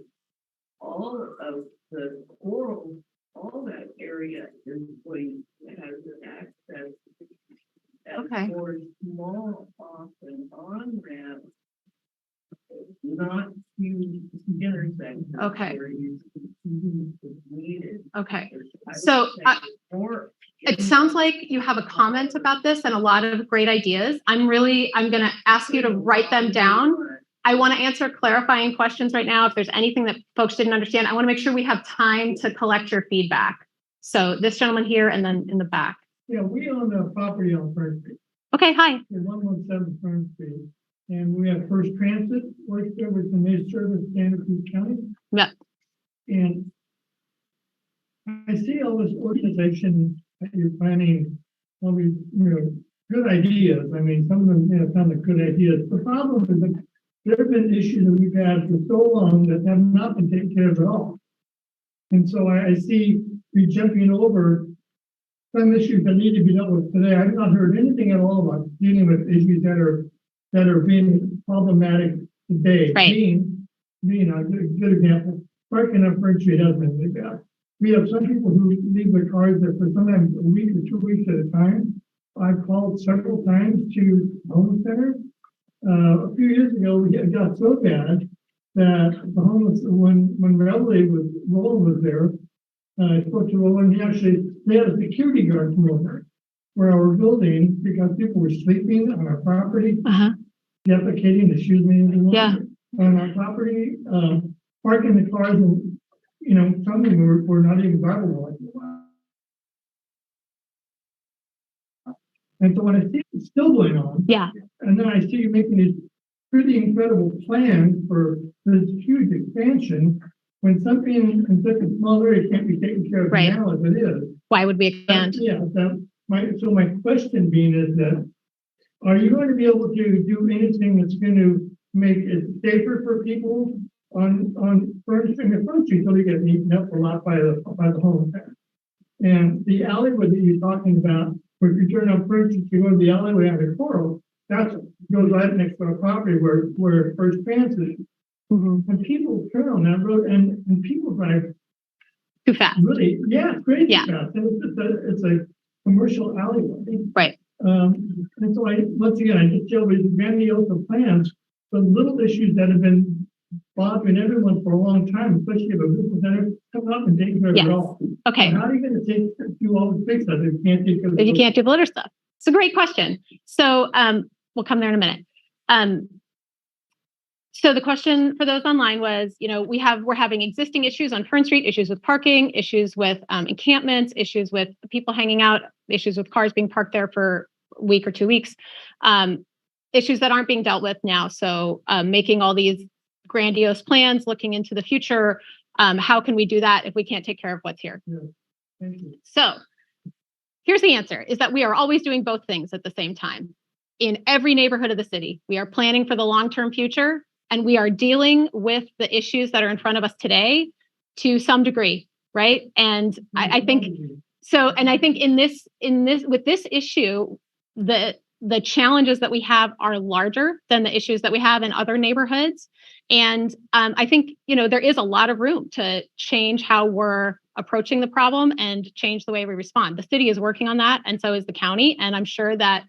all of the coral, all that area is going, has an access. Okay. For small off and on ramp, not huge intersections. Okay. Where you needed. Okay. I would So say more it sounds like you have a comment about this and a lot of great ideas. I'm going to ask you to write them down. I want to answer clarifying questions right now. If there's anything that folks didn't understand, I want to make sure we have time to collect your feedback. So this gentleman here and then in the back. Yeah, we own a property on Fern Street, Okay, hi. 117 Fern Street, and we have First Transit works there, which is a service in Santa Cruz County. Yep. And I see all this organization that you're planning, all these, good ideas. I mean, some of them sound like good ideas. The problem is that there have been issues that we've had for so long that have not been taken care of at all. And so I see you jumping over some issues that need to be dealt with today. I've not heard anything at all about dealing with issues that are being problematic today. Right. Being a good example, parking on Fern Street has been really bad. We have some people who leave their cars there for sometimes a week or 2 weeks at a time. I've called several times to the home center. A few years ago, it got so bad that the homeless, when Roland was there, I spoke to Roland. They had a security guard come over for our building because people were sleeping on our property, defecating, on our property, parking the cars, and some of them were not even drivable. And so when I see it's still going on, and then I see you making these pretty incredible plans for this huge expansion, when something in such a small area can't be taken care of now as it is. Why would we expand? So my question being is that, are you going to be able to do anything that's going to make it safer for people on Fern Street so they get eaten up a lot by the home center? And the alleyway that you're talking about, where if you turn on Fern Street, you go to the alleyway out of Coral, that goes right next to our property where First Transit is. And people turn on that road and people drive too fast. Really, crazy fast. And it's a commercial alleyway. Right. And so I just show these grandiose plans, the little issues that have been bothering everyone for a long time, especially if a business center come up and take care of it all. Okay. And how are you going to do all the fix that if you can't take care of if you can't do the litter stuff? It's a great question. So we'll come there in a minute. So the question for those online was, we're having existing issues on Fern Street, issues with parking, issues with encampments, issues with people hanging out, issues with cars being parked there for a week or 2 weeks, issues that aren't being dealt with now. So making all these grandiose plans, looking into the future, how can we do that if we can't take care of what's here? Yeah. Thank you. So here's the answer, is that we are always doing both things at the same time. In every neighborhood of the city, we are planning for the long-term future, and we are dealing with the issues that are in front of us today to some degree, right? And I think so. And I think with this issue, the challenges that we have are larger than the issues that we have in other neighborhoods. And I think, there is a lot of room to change how we're approaching the problem and change the way we respond. The city is working on that, and so is the county. And I'm sure that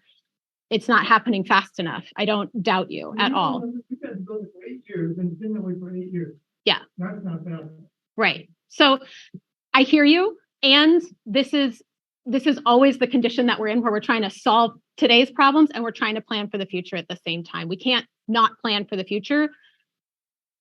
it's not happening fast enough. I don't doubt you at all. You've been building for 8 years and it's been that way for 8 years. Yeah. That's not bad. Right. So I hear you. And this is always the condition that we're in, where we're trying to solve today's problems and we're trying to plan for the future at the same time. We can't not plan for the future.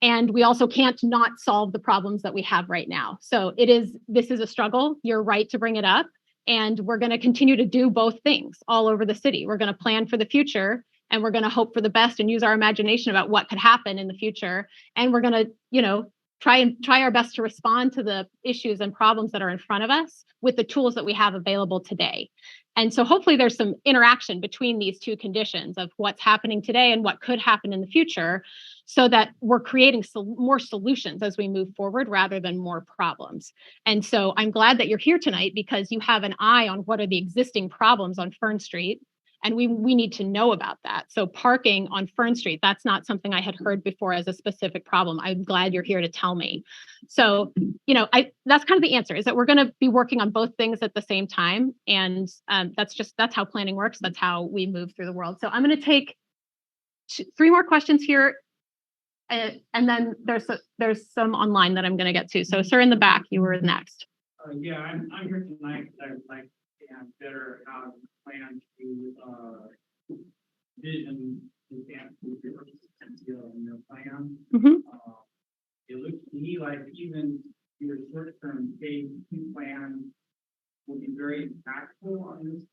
And we also can't not solve the problems that we have right now. So this is a struggle. You're right to bring it up. And we're going to continue to do both things all over the city. We're going to plan for the future, and we're going to hope for the best and use our imagination about what could happen in the future. And we're going to, try our best to respond to the issues and problems that are in front of us with the tools that we have available today. And so hopefully there's some interaction between these two conditions of what's happening today and what could happen in the future, so that we're creating more solutions as we move forward rather than more problems. And so I'm glad that you're here tonight, because you have an eye on what are the existing problems on Fern Street. And we need to know about that. So parking on Fern Street, that's not something I had heard before as a specific problem. I'm glad you're here to tell me. So, that's kind of the answer, is that we're going to be working on both things at the same time. And that's how planning works. That's how we move through the world. So I'm going to take 3 more questions here. And then there's some online that I'm going to get to. So sir in the back, you were next. I'm here tonight because I would like to understand better how to plan to vision advance in your plan. It looks to me like even your short-term phase 2 plan will be very impactful on this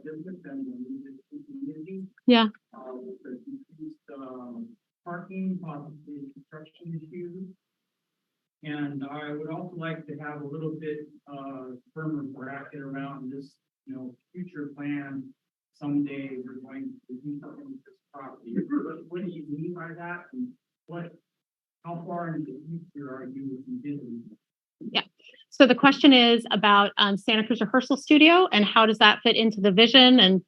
business and the community. Yeah. With increased parking, possibly construction issues. And I would also like to have a little bit firmer bracket around this, future plan. Someday we're going to do something with this property. What do you mean by that? And how far into the future are you envisioning? Yeah. So the question is about Santa Cruz Rehearsal Studio, and how does that fit into the vision, and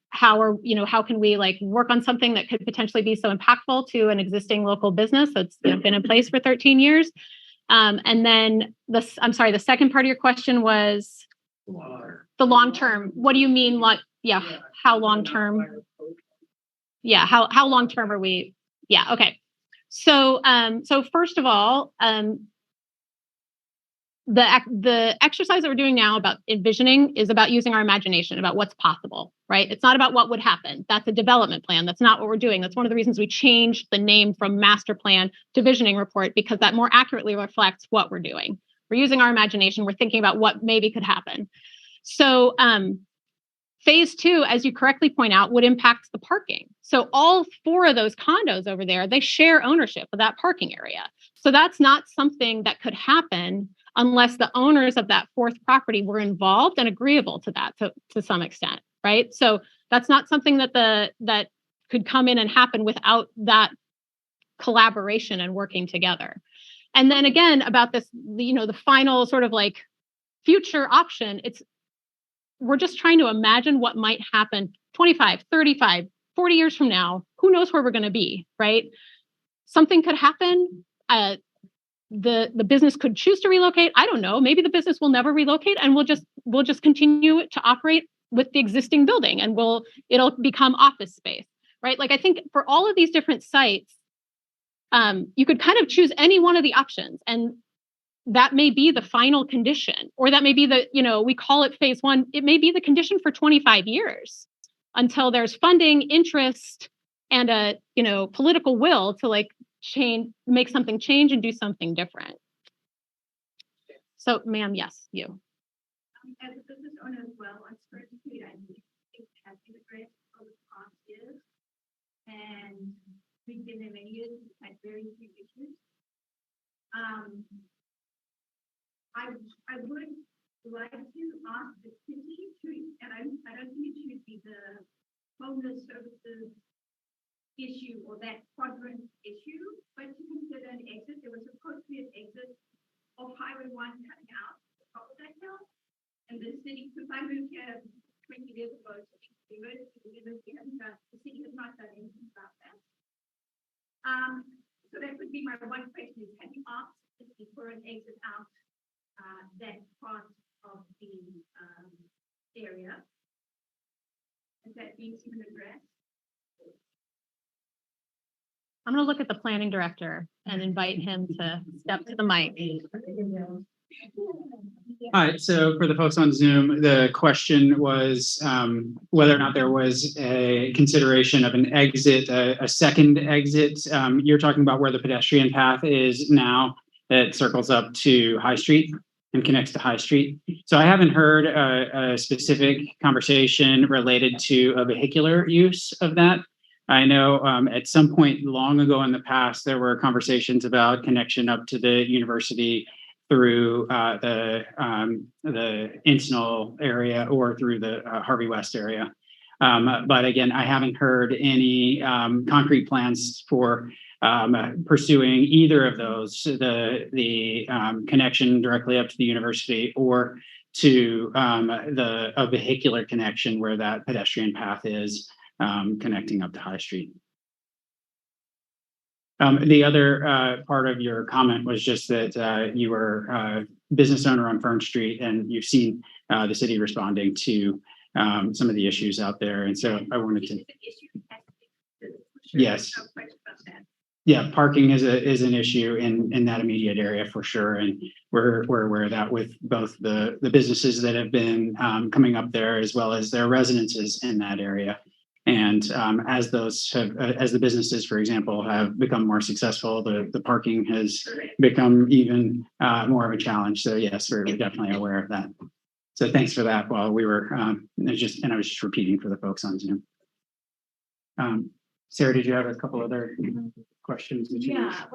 how can we work on something that could potentially be so impactful to an existing local business that's been in place for 13 years. And then the second part of your question was the long term. What do you mean? How long term? Yeah. How long term are we? Yeah. Okay. So first of all, the exercise that we're doing now about envisioning is about using our imagination about what's possible, right? It's not about what would happen. That's a development plan. That's not what we're doing. That's one of the reasons we changed the name from master plan to visioning report, because that more accurately reflects what we're doing. We're using our imagination. We're thinking about what maybe could happen. So phase 2, as you correctly point out, would impact the parking. So all 4 of those condos over there, they share ownership of that parking area. So that's not something that could happen unless the owners of that 4th property were involved and agreeable to that to some extent, right? So that's not something that could come in and happen without that collaboration and working together. And then again, about this, the final sort of future option, we're just trying to imagine what might happen 25, 35, 40 years from now. Who knows where we're going to be, right? Something could happen. The business could choose to relocate. I don't know. Maybe the business will never relocate, and we'll just continue to operate with the existing building, and it'll become office space, right? I think for all of these different sites, you could kind of choose any one of the options, and that may be the final condition, or that may be we call it phase 1. It may be the condition for 25 years until there's funding, interest, and a political will to make something change and do something different. So, ma'am, yes, you. As a business owner as well, on Spring Street, I think has integrated all the cost is, and we've been there many years, had very few issues. I would like to ask the city to, and I don't think it should be the homeless services issue or that quadrant issue, but to consider an exit. There was supposed to be an exit of Highway 1 coming out the top of that hill. And the city, since I moved here 20 years ago, the city has not done anything about that. So that would be my one question: is have you asked the city for an exit out that part of the area? Is that being even addressed? I'm going to look at the planning director and invite him to step to the mic. All right, so for the folks on Zoom, the question was whether or not there was a consideration of an exit, a second exit. You're talking about where the pedestrian path is now. It circles up to High Street and connects to High Street. So I haven't heard a specific conversation related to a vehicular use of that. I know at some point long ago in the past, there were conversations about connection up to the university through the Encinal area or through the Harvey West area. But again, I haven't heard any concrete plans for pursuing either of those, the connection directly up to the university or to a vehicular connection where that pedestrian path is connecting up to High Street. The other part of your comment was just that you were a business owner on Fern Street and you've seen the city responding to some of the issues out there. And so I wanted to. Yes. Yeah, parking is an issue in that immediate area for sure. And we're aware of that with both the businesses that have been coming up there as well as their residences in that area. And as the businesses, for example, have become more successful, the parking has become even more of a challenge. So yes, we're definitely aware of that. So thanks for that. While we were, I was just repeating for the folks on Zoom. Sarah, did you have a couple other questions? Yeah,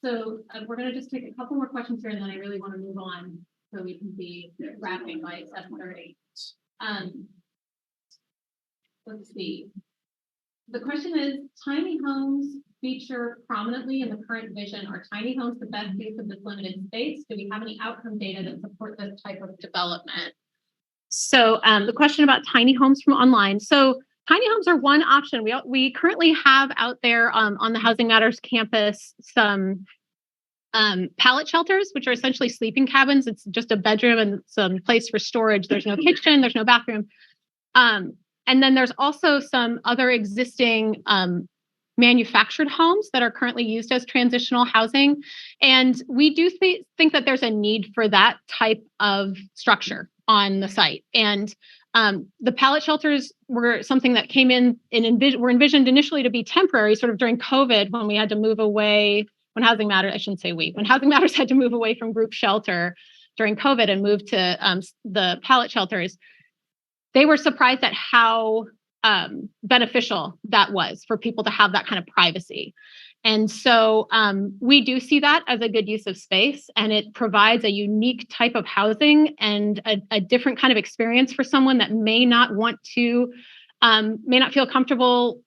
so we're going to just take a couple more questions here, and then I really want to move on so we can be wrapping by 7:30. Let's see. The question is, tiny homes feature prominently in the current vision. Are tiny homes the best use of this limited space? Do we have any outcome data that support this type of development? So the question about tiny homes from online. So tiny homes are one option. We currently have out there on the Housing Matters campus some pallet shelters, which are essentially sleeping cabins. It's just a bedroom and some place for storage. There's no kitchen, there's no bathroom. And then there's also some other existing manufactured homes that are currently used as transitional housing. And we do think that there's a need for that type of structure on the site. And the pallet shelters were something that came in and were envisioned initially to be temporary, sort of during COVID when we had to move away, when Housing Matters had to move away from group shelter during COVID and move to the pallet shelters. They were surprised at how beneficial that was for people to have that kind of privacy. And so we do see that as a good use of space, and it provides a unique type of housing and a different kind of experience for someone that may not feel comfortable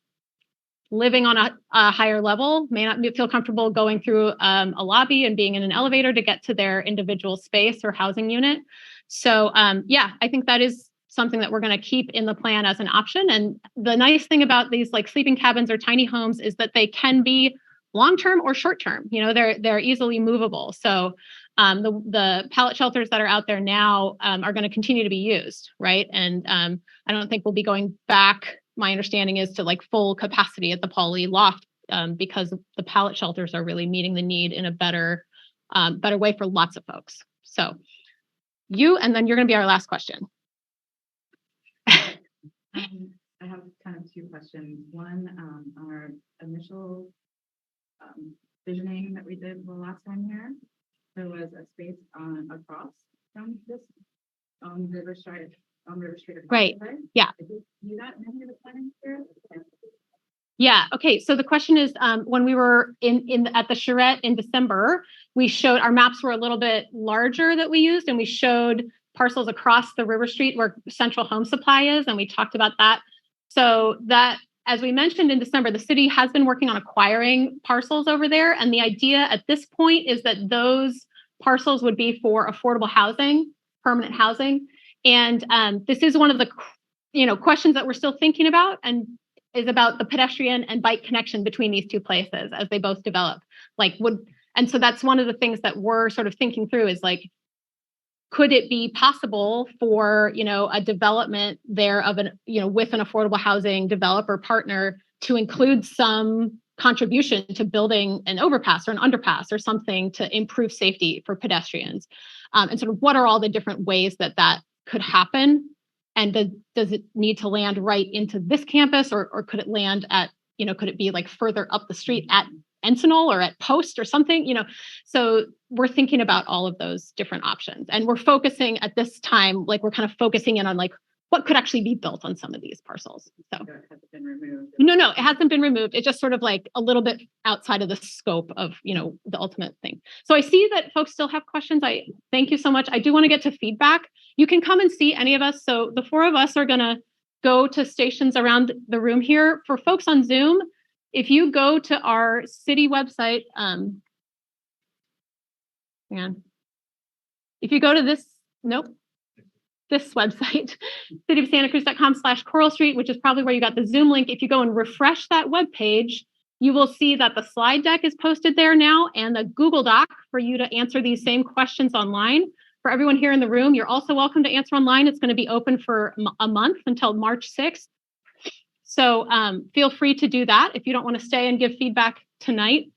living on a higher level, may not feel comfortable going through a lobby and being in an elevator to get to their individual space or housing unit. So yeah, I think that is something that we're going to keep in the plan as an option. And the nice thing about these like sleeping cabins or tiny homes is that they can be long-term or short-term. You know, they're easily movable. So the pallet shelters that are out there now are going to continue to be used, right? And I don't think we'll be going back. My understanding is to like full capacity at the Pauley loft because the pallet shelters are really meeting the need in a better way for lots of folks. So and then you're going to be our last question. I have kind of two questions. One, our initial visioning that we did the last time here, there was a space across from this on River Street. Right. Yeah. Did you see that in any of the planning here? Yeah. Okay. So the question is, when we were at the charrette in December, we showed our maps were a little bit larger that we used, and we showed parcels across the River Street where Central Home Supply is, and we talked about that. So that, as we mentioned in December, the city has been working on acquiring parcels over there, and the idea at this point is that those parcels would be for affordable housing, permanent housing, and this is one of the questions that we're still thinking about, and is about the pedestrian and bike connection between these two places as they both develop. And so that's one of the things that we're sort of thinking through is like, could it be possible for, a development there of with an affordable housing developer partner to include some contribution to building an overpass or an underpass or something to improve safety for pedestrians? And sort of what are all the different ways that could happen? And does it need to land right into this campus, or could it land at, could it be like further up the street at Encinal or at Post or something, So we're thinking about all of those different options, and we're focusing at this time, like we're kind of focusing in on like what could actually be built on some of these parcels. So That has been removed. no, it hasn't been removed. It's just sort of like a little bit outside of the scope of, the ultimate thing. So I see that folks still have questions. I thank you so much. I do want to get to feedback. You can come and see any of us. So the four of us are going to go to stations around the room here. For folks on Zoom, if you go to our city website, if you go to this website, cityofsantacruz.com/Coral Street, which is probably where you got the Zoom link. If you go and refresh that web page, you will see that the slide deck is posted there now and the Google Doc for you to answer these same questions online. For everyone here in the room, you're also welcome to answer online. It's going to be open for a month until March 6th. So feel free to do that if you don't want to stay and give feedback tonight.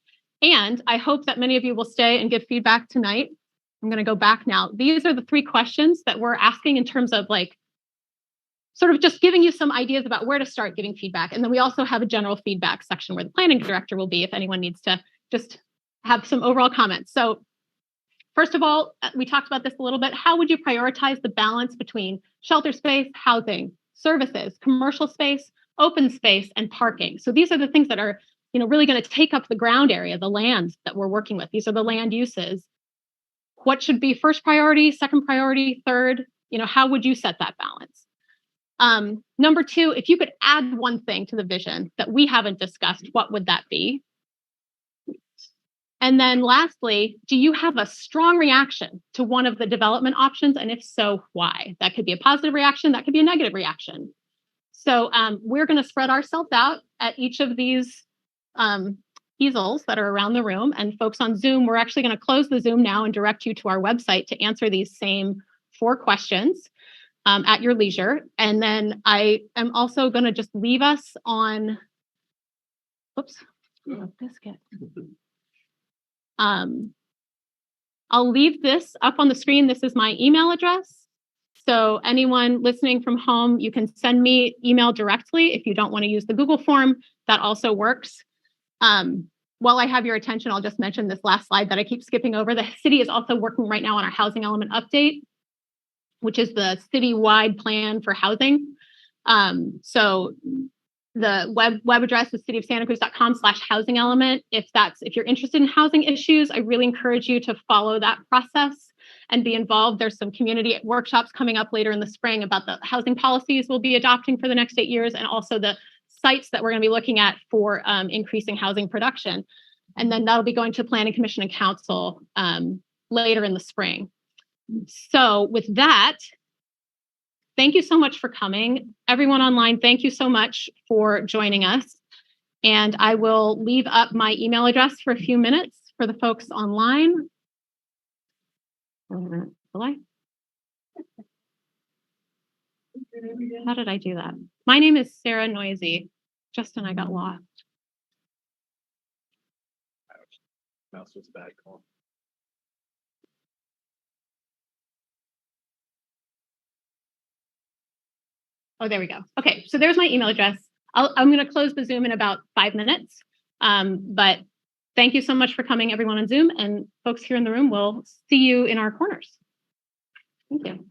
And I hope that many of you will stay and give feedback tonight. I'm going to go back now. These are the 3 questions that we're asking in terms of sort of just giving you some ideas about where to start giving feedback. And then we also have a general feedback section where the planning director will be if anyone needs to just have some overall comments. So first of all, we talked about this a little bit. How would you prioritize the balance between shelter space, housing, services, commercial space, open space, and parking? So these are the things that are, really going to take up the ground area, the land that we're working with. These are the land uses. What should be first priority, second priority, third? How would you set that balance? Number 2, if you could add one thing to the vision that we haven't discussed, what would that be? And then lastly, do you have a strong reaction to one of the development options? And if so, why? That could be a positive reaction. That could be a negative reaction. So we're going to spread ourselves out at each of these easels that are around the room. And folks on Zoom, we're actually going to close the Zoom now and direct you to our website to answer these same 4 questions at your leisure. And then I am also going to just leave us on, biscuit. I'll leave this up on the screen. This is my email address. So anyone listening from home, you can send me email directly. If you don't want to use the Google form, that also works. While I have your attention, I'll just mention this last slide that I keep skipping over. The city is also working right now on our housing element update, which is the citywide plan for housing. So the web address is cityofsantacruz.com/housing element. If you're interested in housing issues, I really encourage you to follow that process and be involved. There's some community workshops coming up later in the spring about the housing policies we'll be adopting for the next 8 years, and also the sites that we're going to be looking at for increasing housing production. And then that'll be going to Planning Commission and Council later in the spring. So with that, thank you so much for coming. Everyone online, thank you so much for joining us. And I will leave up my email address for a few minutes for the folks online. How did I do that? My name is Sarah Noisy. Justin, I got lost. Mouse was a bad call. Oh, there we go. Okay, so there's my email address. I'm going to close the Zoom in about 5 minutes. But thank you so much for coming, everyone on Zoom, and folks here in the room. We'll see you in our corners. Thank you.